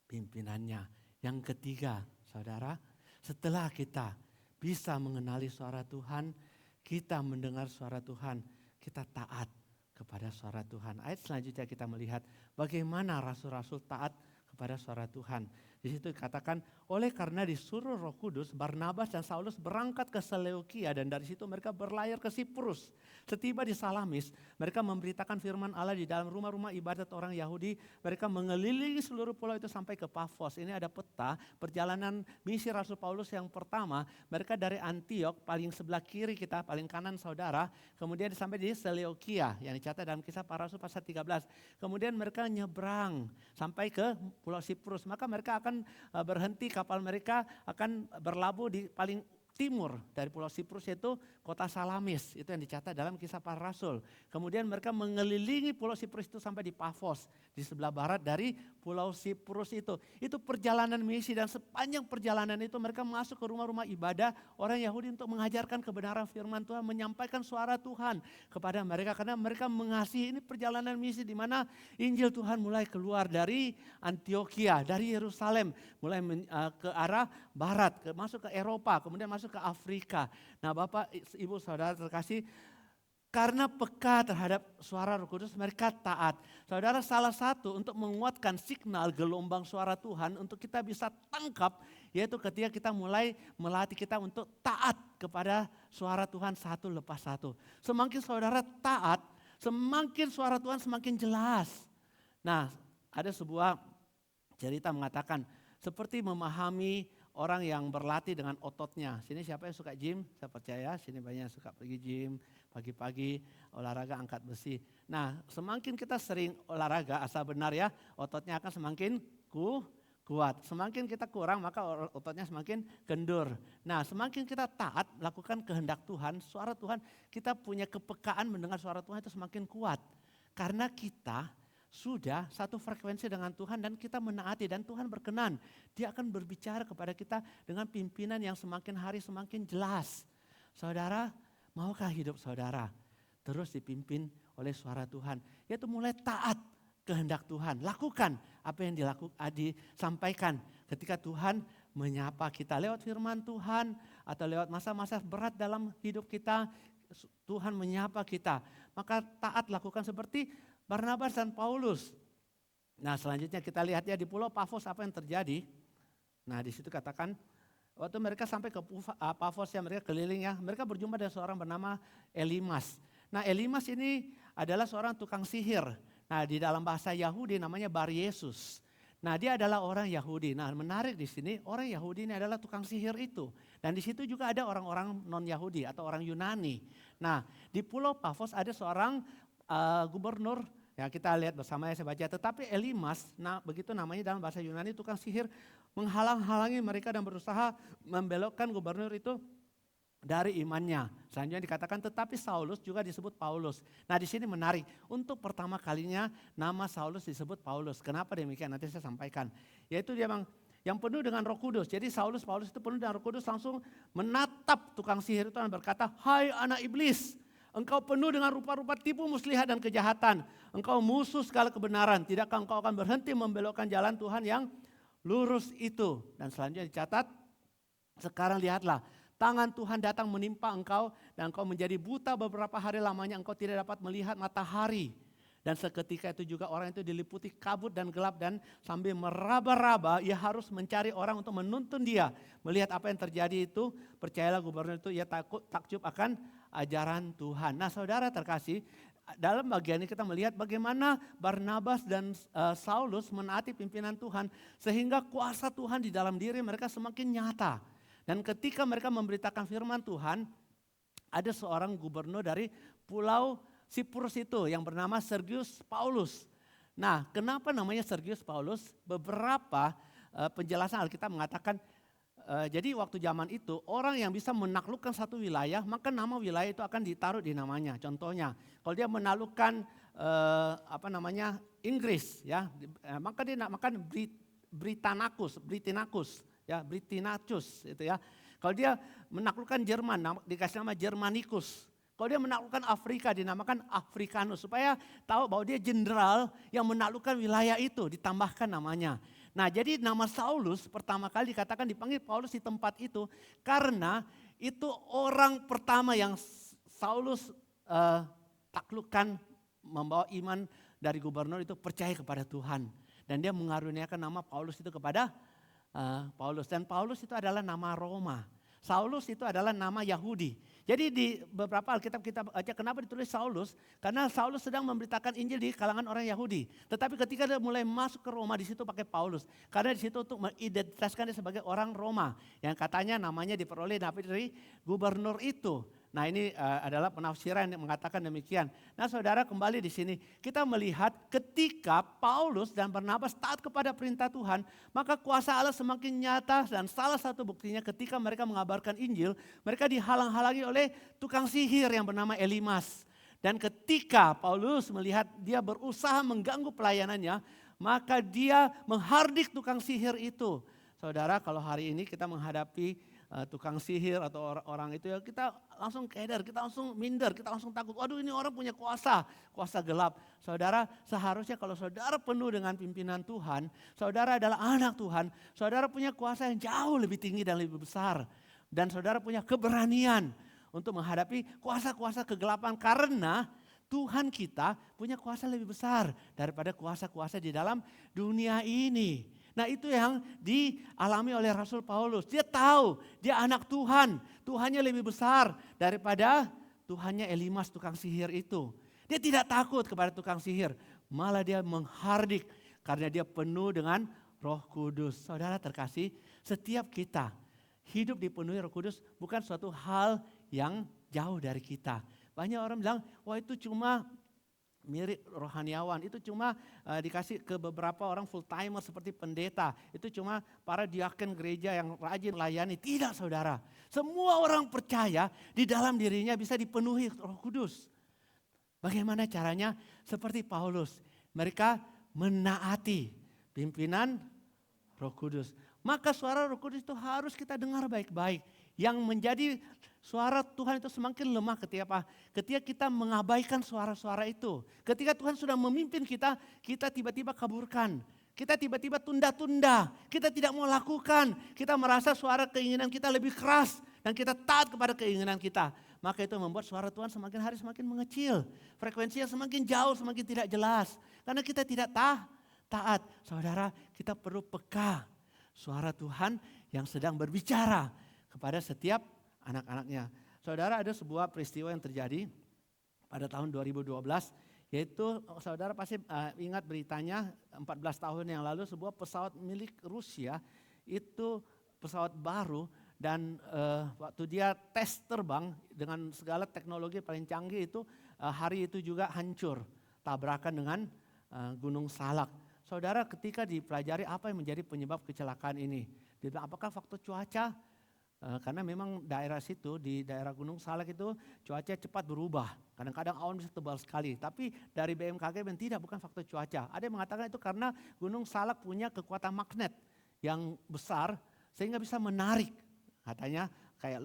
pimpinannya. Yang ketiga, saudara, setelah kita bisa mengenali suara Tuhan, kita mendengar suara Tuhan, kita taat kepada suara Tuhan. Ayat selanjutnya kita melihat bagaimana rasul-rasul taat kepada suara Tuhan. Di situ dikatakan, oleh karena disuruh Roh Kudus, Barnabas dan Saulus berangkat ke Seleukia dan dari situ mereka berlayar ke Siprus. Setiba di Salamis, mereka memberitakan firman Allah di dalam rumah-rumah ibadat orang Yahudi. Mereka mengelilingi seluruh pulau itu sampai ke Pafos. Ini ada peta perjalanan misi Rasul Paulus yang pertama. Mereka dari Antiok, paling sebelah kiri kita, paling kanan saudara. Kemudian sampai di Seleukia yang dicatat dalam Kisah Para Rasul pasal 13. Kemudian mereka nyebrang sampai ke Pulau Siprus. Maka mereka akan berhenti, kapal mereka akan berlabuh di paling timur dari Pulau Siprus, yaitu kota Salamis. Itu yang dicatat dalam Kisah Para Rasul. Kemudian mereka mengelilingi Pulau Siprus itu sampai di Pafos, di sebelah barat dari Pulau Siprus itu. Itu perjalanan misi dan sepanjang perjalanan itu mereka masuk ke rumah-rumah ibadah orang Yahudi untuk mengajarkan kebenaran firman Tuhan, menyampaikan suara Tuhan kepada mereka. Karena mereka mengasihi, ini perjalanan misi di mana Injil Tuhan mulai keluar dari Antioquia, dari Yerusalem, mulai ke arah barat, masuk ke Eropa, kemudian masuk ke Afrika. Nah, Bapak, Ibu, Saudara terkasih, karena peka terhadap suara Roh Kudus mereka taat. Saudara, salah satu untuk menguatkan signal gelombang suara Tuhan untuk kita bisa tangkap, yaitu ketika kita mulai melatih kita untuk taat kepada suara Tuhan satu lepas satu. Semakin saudara taat, semakin suara Tuhan semakin jelas. Nah, ada sebuah cerita mengatakan seperti memahami orang yang berlatih dengan ototnya. Sini siapa yang suka gym? Saya percaya sini banyak yang suka pergi gym, pagi-pagi olahraga angkat besi. Nah, semakin kita sering olahraga asal benar ya, ototnya akan semakin kuat. Semakin kita kurang maka ototnya semakin kendur. Nah, semakin kita taat melakukan kehendak Tuhan, suara Tuhan, kita punya kepekaan mendengar suara Tuhan itu semakin kuat. Karena kita sudah satu frekuensi dengan Tuhan dan kita menaati dan Tuhan berkenan. Dia akan berbicara kepada kita dengan pimpinan yang semakin hari semakin jelas. Saudara, maukah hidup saudara terus dipimpin oleh suara Tuhan? Yaitu mulai taat kehendak Tuhan. Lakukan apa yang disampaikan ketika Tuhan menyapa kita lewat firman Tuhan atau lewat masa-masa berat dalam hidup kita. Tuhan menyapa kita. Maka taat lakukan seperti Barnabas dan Paulus. Nah, selanjutnya kita lihat ya di Pulau Pafos apa yang terjadi. Nah, di situ katakan waktu mereka sampai ke Pafos ya, mereka keliling ya, mereka berjumpa dengan seorang bernama Elimas. Nah, Elimas ini adalah seorang tukang sihir. Nah, di dalam bahasa Yahudi namanya Bar Yesus. Nah, dia adalah orang Yahudi. Nah, menarik di sini orang Yahudi ini adalah tukang sihir itu. Dan di situ juga ada orang-orang non-Yahudi atau orang Yunani. Nah, di Pulau Pafos ada seorang gubernur, ya kita lihat bersama ya saya baca. Tetapi Elimas, nah begitu namanya dalam bahasa Yunani, tukang sihir, menghalang-halangi mereka dan berusaha membelokkan gubernur itu dari imannya. Selanjutnya dikatakan tetapi Saulus juga disebut Paulus. Nah, di sini menarik, untuk pertama kalinya nama Saulus disebut Paulus. Kenapa demikian? Nanti saya sampaikan. Yaitu dia yang penuh dengan Roh Kudus. Jadi Paulus itu penuh dengan Roh Kudus, langsung menatap tukang sihir itu dan berkata, "Hai anak iblis, engkau penuh dengan rupa-rupa tipu muslihat dan kejahatan. Engkau musuh segala kebenaran. Tidakkah engkau akan berhenti membelokkan jalan Tuhan yang lurus itu?" Dan selanjutnya dicatat, sekarang lihatlah, tangan Tuhan datang menimpa engkau dan engkau menjadi buta beberapa hari lamanya, engkau tidak dapat melihat matahari. Dan seketika itu juga orang itu diliputi kabut dan gelap dan sambil meraba-raba ia harus mencari orang untuk menuntun dia. Melihat apa yang terjadi itu, percayalah gubernur itu ia takjub akan ajaran Tuhan. Nah saudara terkasih, dalam bagian ini kita melihat bagaimana Barnabas dan Saulus menaati pimpinan Tuhan sehingga kuasa Tuhan di dalam diri mereka semakin nyata. Dan ketika mereka memberitakan firman Tuhan, ada seorang gubernur dari pulau Siprus itu yang bernama Sergius Paulus. Nah, kenapa namanya Sergius Paulus? Beberapa penjelasan Alkitab mengatakan jadi waktu zaman itu orang yang bisa menaklukkan satu wilayah, maka nama wilayah itu akan ditaruh di namanya. Contohnya, kalau dia menaklukkan Inggris, ya, maka dia namakan Britannicus, ya, Britannicus itu ya. Kalau dia menaklukkan Jerman, dikasih nama Germanicus. Kalau dia menaklukkan Afrika, dinamakan Africanus. Supaya tahu bahwa dia jenderal yang menaklukkan wilayah itu, ditambahkan namanya. Nah jadi nama Saulus pertama kali dikatakan dipanggil Paulus di tempat itu. Karena itu orang pertama yang Saulus taklukkan, membawa iman dari gubernur itu percaya kepada Tuhan. Dan dia mengaruniakan nama Paulus itu kepada Paulus. Dan Paulus itu adalah nama Roma. Saulus itu adalah nama Yahudi. Jadi di beberapa Alkitab kita baca kenapa ditulis Saulus? Karena Saulus sedang memberitakan Injil di kalangan orang Yahudi. Tetapi ketika dia mulai masuk ke Roma, di situ pakai Paulus. Karena di situ untuk mengidentitaskan dia sebagai orang Roma. Yang katanya namanya diperoleh dari gubernur itu. Nah ini adalah penafsiran yang mengatakan demikian. Nah saudara kembali di sini kita melihat ketika Paulus dan Barnabas taat kepada perintah Tuhan, maka kuasa Allah semakin nyata dan salah satu buktinya ketika mereka mengabarkan Injil, mereka dihalang-halangi oleh tukang sihir yang bernama Elimas. Dan ketika Paulus melihat dia berusaha mengganggu pelayanannya, maka dia menghardik tukang sihir itu. Saudara kalau hari ini kita menghadapi tukang sihir atau orang itu ya kita langsung keder, kita langsung minder, kita langsung takut. Waduh ini orang punya kuasa gelap. Saudara seharusnya kalau saudara penuh dengan pimpinan Tuhan, saudara adalah anak Tuhan, saudara punya kuasa yang jauh lebih tinggi dan lebih besar. Dan saudara punya keberanian untuk menghadapi kuasa-kuasa kegelapan karena Tuhan kita punya kuasa lebih besar daripada kuasa-kuasa di dalam dunia ini. Nah itu yang dialami oleh Rasul Paulus. Dia tahu dia anak Tuhan. Tuhannya lebih besar daripada Tuhannya Elimas tukang sihir itu. Dia tidak takut kepada tukang sihir. Malah dia menghardik karena dia penuh dengan Roh Kudus. Saudara terkasih, setiap kita hidup dipenuhi Roh Kudus bukan suatu hal yang jauh dari kita. Banyak orang bilang, wah itu cuma mirip rohaniawan, itu cuma dikasih ke beberapa orang full timer seperti pendeta, itu cuma para diaken gereja yang rajin layani. Tidak saudara, semua orang percaya di dalam dirinya bisa dipenuhi Roh Kudus. Bagaimana caranya? Seperti Paulus, mereka menaati pimpinan Roh Kudus. Maka suara Roh Kudus itu harus kita dengar baik-baik. Yang menjadi suara Tuhan itu semakin lemah ketika kita mengabaikan suara-suara itu. Ketika Tuhan sudah memimpin kita, kita tiba-tiba kaburkan. Kita tiba-tiba tunda-tunda, kita tidak mau lakukan. Kita merasa suara keinginan kita lebih keras dan kita taat kepada keinginan kita. Maka itu membuat suara Tuhan semakin hari semakin mengecil. Frekuensinya semakin jauh, semakin tidak jelas. Karena kita tidak taat. Saudara, kita perlu peka suara Tuhan yang sedang berbicara kepada setiap anak-anaknya. Saudara, ada sebuah peristiwa yang terjadi pada tahun 2012, yaitu saudara pasti ingat beritanya 14 tahun yang lalu sebuah pesawat milik Rusia, itu pesawat baru dan waktu dia tes terbang dengan segala teknologi paling canggih itu hari itu juga hancur, tabrakan dengan Gunung Salak. Saudara ketika dipelajari apa yang menjadi penyebab kecelakaan ini, dia bilang apakah faktor cuaca? Karena memang daerah situ, di daerah Gunung Salak itu cuaca cepat berubah. Kadang-kadang awan bisa tebal sekali. Tapi dari BMKG tidak, bukan faktor cuaca. Ada yang mengatakan itu karena Gunung Salak punya kekuatan magnet yang besar sehingga bisa menarik. Katanya kayak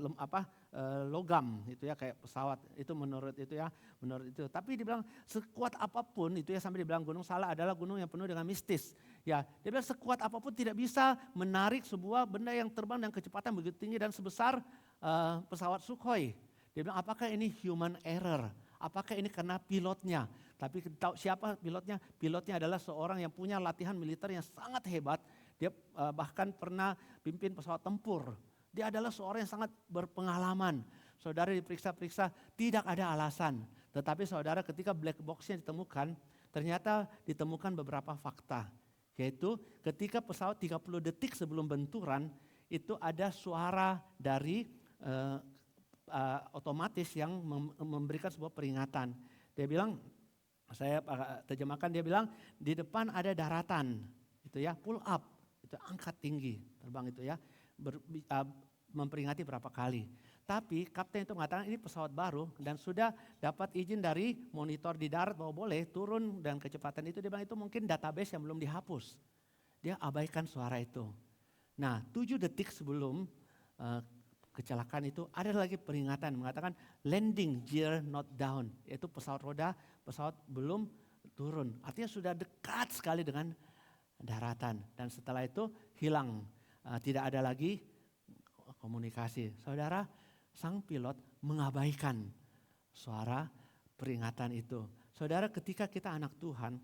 logam itu ya, kayak pesawat. Itu menurut itu ya, menurut itu. Tapi dibilang sekuat apapun itu ya, sampai dibilang Gunung Salak adalah gunung yang penuh dengan mistis. Ya, dia bilang sekuat apapun tidak bisa menarik sebuah benda yang terbang dengan kecepatan begitu tinggi dan sebesar pesawat Sukhoi. Dia bilang apakah ini human error? Apakah ini karena pilotnya? Tapi tahu siapa pilotnya? Pilotnya adalah seorang yang punya latihan militer yang sangat hebat. Dia bahkan pernah pimpin pesawat tempur. Dia adalah seorang yang sangat berpengalaman. Saudara diperiksa-periksa tidak ada alasan. Tetapi saudara ketika black box-nya ditemukan, ternyata ditemukan beberapa fakta. Yaitu ketika pesawat 30 detik sebelum benturan, itu ada suara dari otomatis yang memberikan sebuah peringatan. Dia bilang, saya terjemahkan, dia bilang di depan ada daratan, itu ya, pull up, itu angkat tinggi, terbang itu ya, memperingati berapa kali. Tapi kapten itu mengatakan ini pesawat baru dan sudah dapat izin dari monitor di darat bahwa boleh turun dan kecepatan itu. Dia bilang itu mungkin database yang belum dihapus. Dia abaikan suara itu. Nah 7 detik sebelum kecelakaan itu ada lagi peringatan mengatakan landing gear not down. Yaitu pesawat belum turun. Artinya sudah dekat sekali dengan daratan. Dan setelah itu hilang. Tidak ada lagi komunikasi. Saudara, sang pilot mengabaikan suara peringatan itu. Saudara, ketika kita anak Tuhan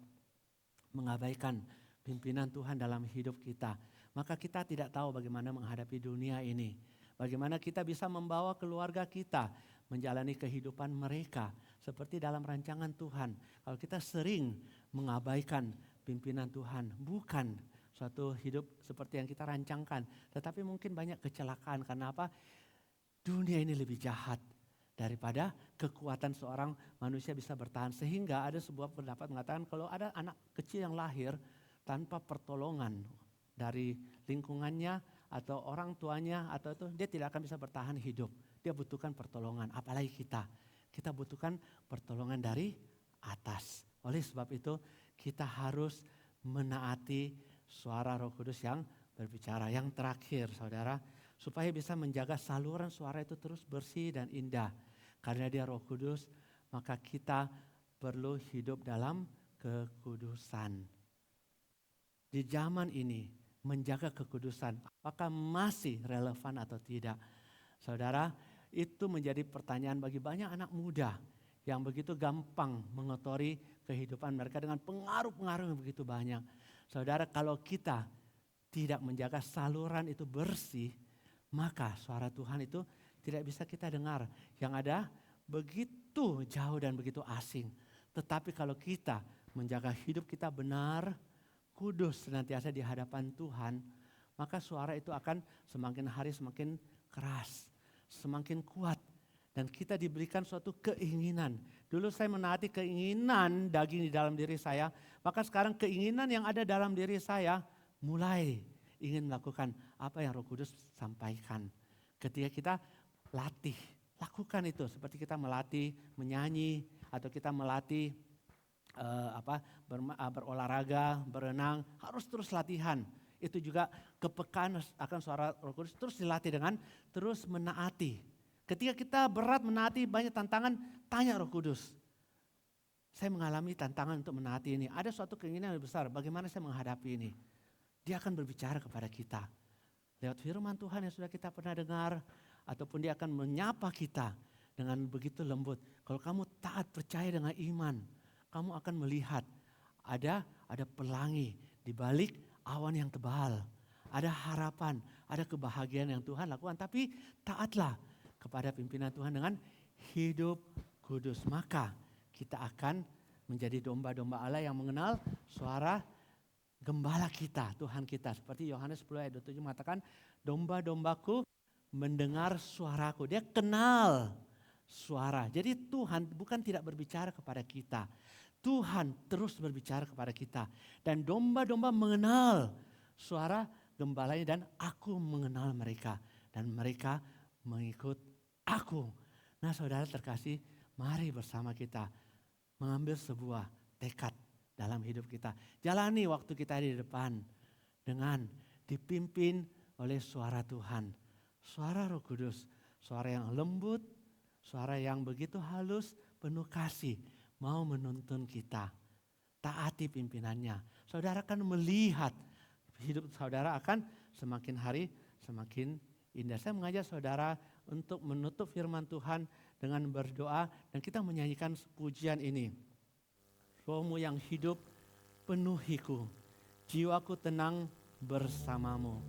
mengabaikan pimpinan Tuhan dalam hidup kita, maka kita tidak tahu bagaimana menghadapi dunia ini. Bagaimana kita bisa membawa keluarga kita menjalani kehidupan mereka seperti dalam rancangan Tuhan. Kalau kita sering mengabaikan pimpinan Tuhan, bukan suatu hidup seperti yang kita rancangkan. Tetapi mungkin banyak kecelakaan. Karena apa? Dunia ini lebih jahat daripada kekuatan seorang manusia bisa bertahan. Sehingga ada sebuah pendapat mengatakan kalau ada anak kecil yang lahir tanpa pertolongan dari lingkungannya atau orang tuanya atau itu, dia tidak akan bisa bertahan hidup. Dia butuhkan pertolongan. Apalagi kita. Kita butuhkan pertolongan dari atas. Oleh sebab itu kita harus menaati suara Roh Kudus yang berbicara. Yang terakhir saudara, supaya bisa menjaga saluran suara itu terus bersih dan indah. Karena dia Roh Kudus, maka kita perlu hidup dalam kekudusan. Di zaman ini menjaga kekudusan, apakah masih relevan atau tidak? Saudara, itu menjadi pertanyaan bagi banyak anak muda yang begitu gampang mengotori kehidupan mereka dengan pengaruh-pengaruh yang begitu banyak. Saudara, kalau kita tidak menjaga saluran itu bersih, maka suara Tuhan itu tidak bisa kita dengar. Yang ada begitu jauh dan begitu asing. Tetapi kalau kita menjaga hidup kita benar, kudus senantiasa di hadapan Tuhan, maka suara itu akan semakin hari semakin keras, semakin kuat. Dan kita diberikan suatu keinginan. Dulu saya menaati keinginan daging di dalam diri saya. Maka sekarang keinginan yang ada dalam diri saya mulai ingin melakukan apa yang Roh Kudus sampaikan. Ketika kita latih, lakukan itu. Seperti kita melatih menyanyi atau kita melatih berolahraga, berenang. Harus terus latihan. Itu juga kepekaan akan suara Roh Kudus terus dilatih dengan terus menaati. Ketika kita berat menaati banyak tantangan, tanya Roh Kudus. Saya mengalami tantangan untuk menaati ini. Ada suatu keinginan yang besar, bagaimana saya menghadapi ini? Dia akan berbicara kepada kita. Lewat firman Tuhan yang sudah kita pernah dengar. Ataupun dia akan menyapa kita dengan begitu lembut. Kalau kamu taat percaya dengan iman, kamu akan melihat ada pelangi di balik awan yang tebal. Ada harapan, ada kebahagiaan yang Tuhan lakukan. Tapi taatlah kepada pimpinan Tuhan dengan hidup kudus. Maka kita akan menjadi domba-domba Allah yang mengenal suara gembala kita, Tuhan kita. Seperti Yohanes 10 ayat 27 mengatakan, domba-dombaku mendengar suaraku. Dia kenal suara. Jadi Tuhan bukan tidak berbicara kepada kita. Tuhan terus berbicara kepada kita. Dan domba-domba mengenal suara gembalanya dan aku mengenal mereka. Dan mereka mengikut aku. Nah saudara terkasih, mari bersama kita mengambil sebuah tekad dalam hidup kita. Jalani waktu kita di depan dengan dipimpin oleh suara Tuhan. Suara Roh Kudus. Suara yang lembut, suara yang begitu halus, penuh kasih, mau menuntun kita. Taati pimpinannya. Saudara akan melihat hidup saudara akan semakin hari semakin indah. Saya mengajak saudara untuk menutup firman Tuhan dengan berdoa dan kita menyanyikan pujian ini. Roh-Mu yang hidup penuhiku, jiwaku tenang bersamamu.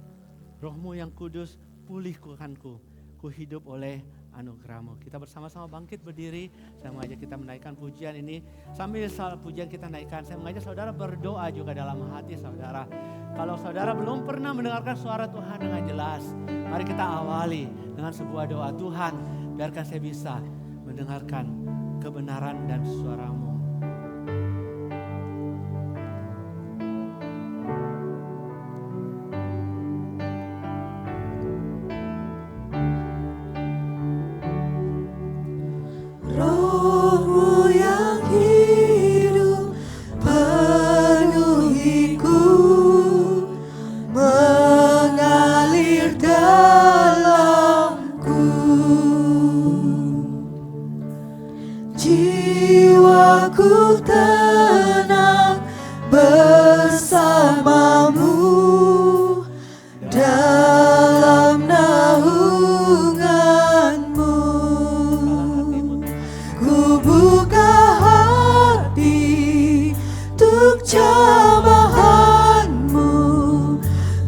Roh-Mu yang kudus pulihkanku, ku hidup oleh anugerah-Mu. Kita bersama-sama bangkit berdiri. Saya mengajak kita menaikkan pujian ini. Sambil pujian kita naikkan, saya mengajak saudara berdoa juga dalam hati saudara. Kalau saudara belum pernah mendengarkan suara Tuhan dengan jelas, mari kita awali dengan sebuah doa. Tuhan, biarkan saya bisa mendengarkan kebenaran dan suara-Mu. Jiwaku tenang bersamamu dalam naunganmu. Ku buka hati untuk jamahanmu,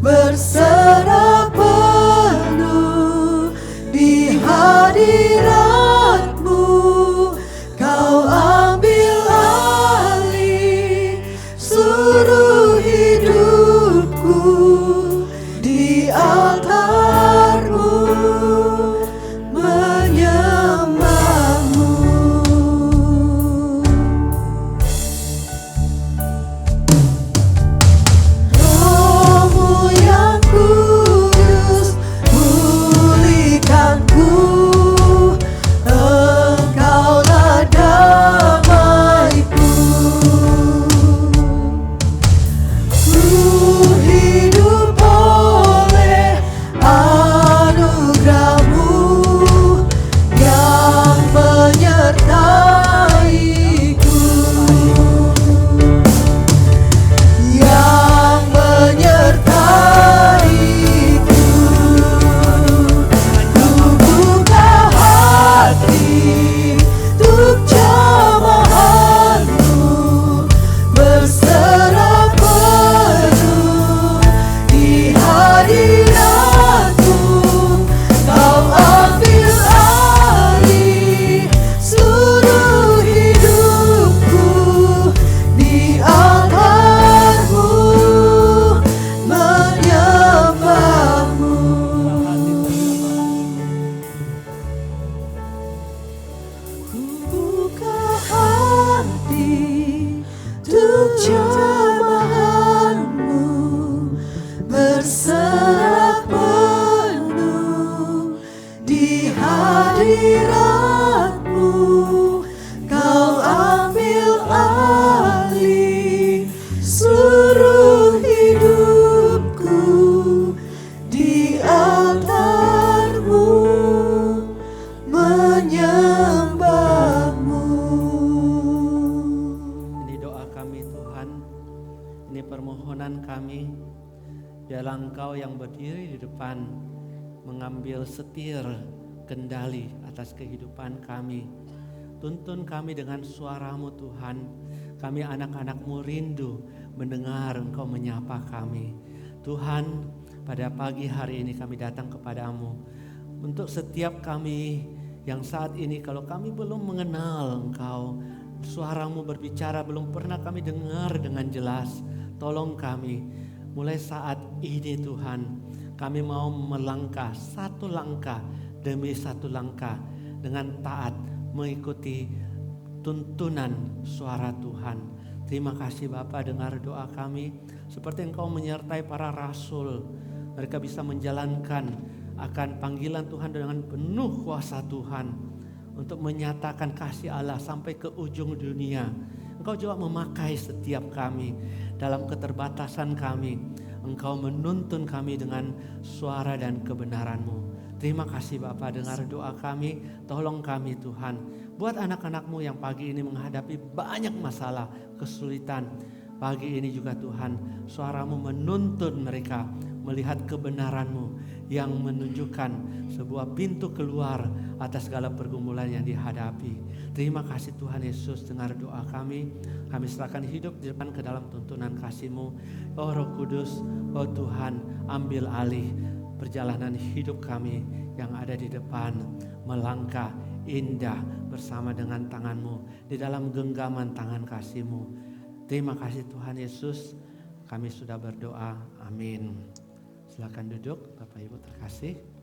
berserah penuh di hadirat. Mengambil setir kendali atas kehidupan kami. Tuntun kami dengan suara-Mu Tuhan. Kami anak-anak-Mu rindu mendengar Engkau menyapa kami. Tuhan, pada pagi hari ini kami datang kepadamu. Untuk setiap kami yang saat ini kalau kami belum mengenal Engkau, suara-Mu berbicara belum pernah kami dengar dengan jelas. Tolong kami mulai saat ini Tuhan. Kami mau melangkah satu langkah demi satu langkah dengan taat mengikuti tuntunan suara Tuhan. Terima kasih Bapa, dengar doa kami. Seperti Engkau menyertai para rasul, mereka bisa menjalankan akan panggilan Tuhan dengan penuh kuasa Tuhan untuk menyatakan kasih Allah sampai ke ujung dunia. Engkau juga memakai setiap kami dalam keterbatasan kami. Engkau menuntun kami dengan suara dan kebenaran-Mu. Terima kasih Bapa, dengar doa kami, tolong kami Tuhan. Buat anak-anak-Mu yang pagi ini menghadapi banyak masalah, kesulitan. Pagi ini juga Tuhan, suara-Mu menuntun mereka melihat kebenaran-Mu yang menunjukkan sebuah pintu keluar atas segala pergumulan yang dihadapi. Terima kasih Tuhan Yesus, dengar doa kami. Kami serahkan hidup di depan ke dalam tuntunan kasih-Mu. Oh Roh Kudus, oh Tuhan, ambil alih perjalanan hidup kami yang ada di depan, melangkah indah bersama dengan tangan-Mu di dalam genggaman tangan kasih-Mu. Terima kasih Tuhan Yesus, kami sudah berdoa, amin. Silakan duduk Bapak Ibu terkasih.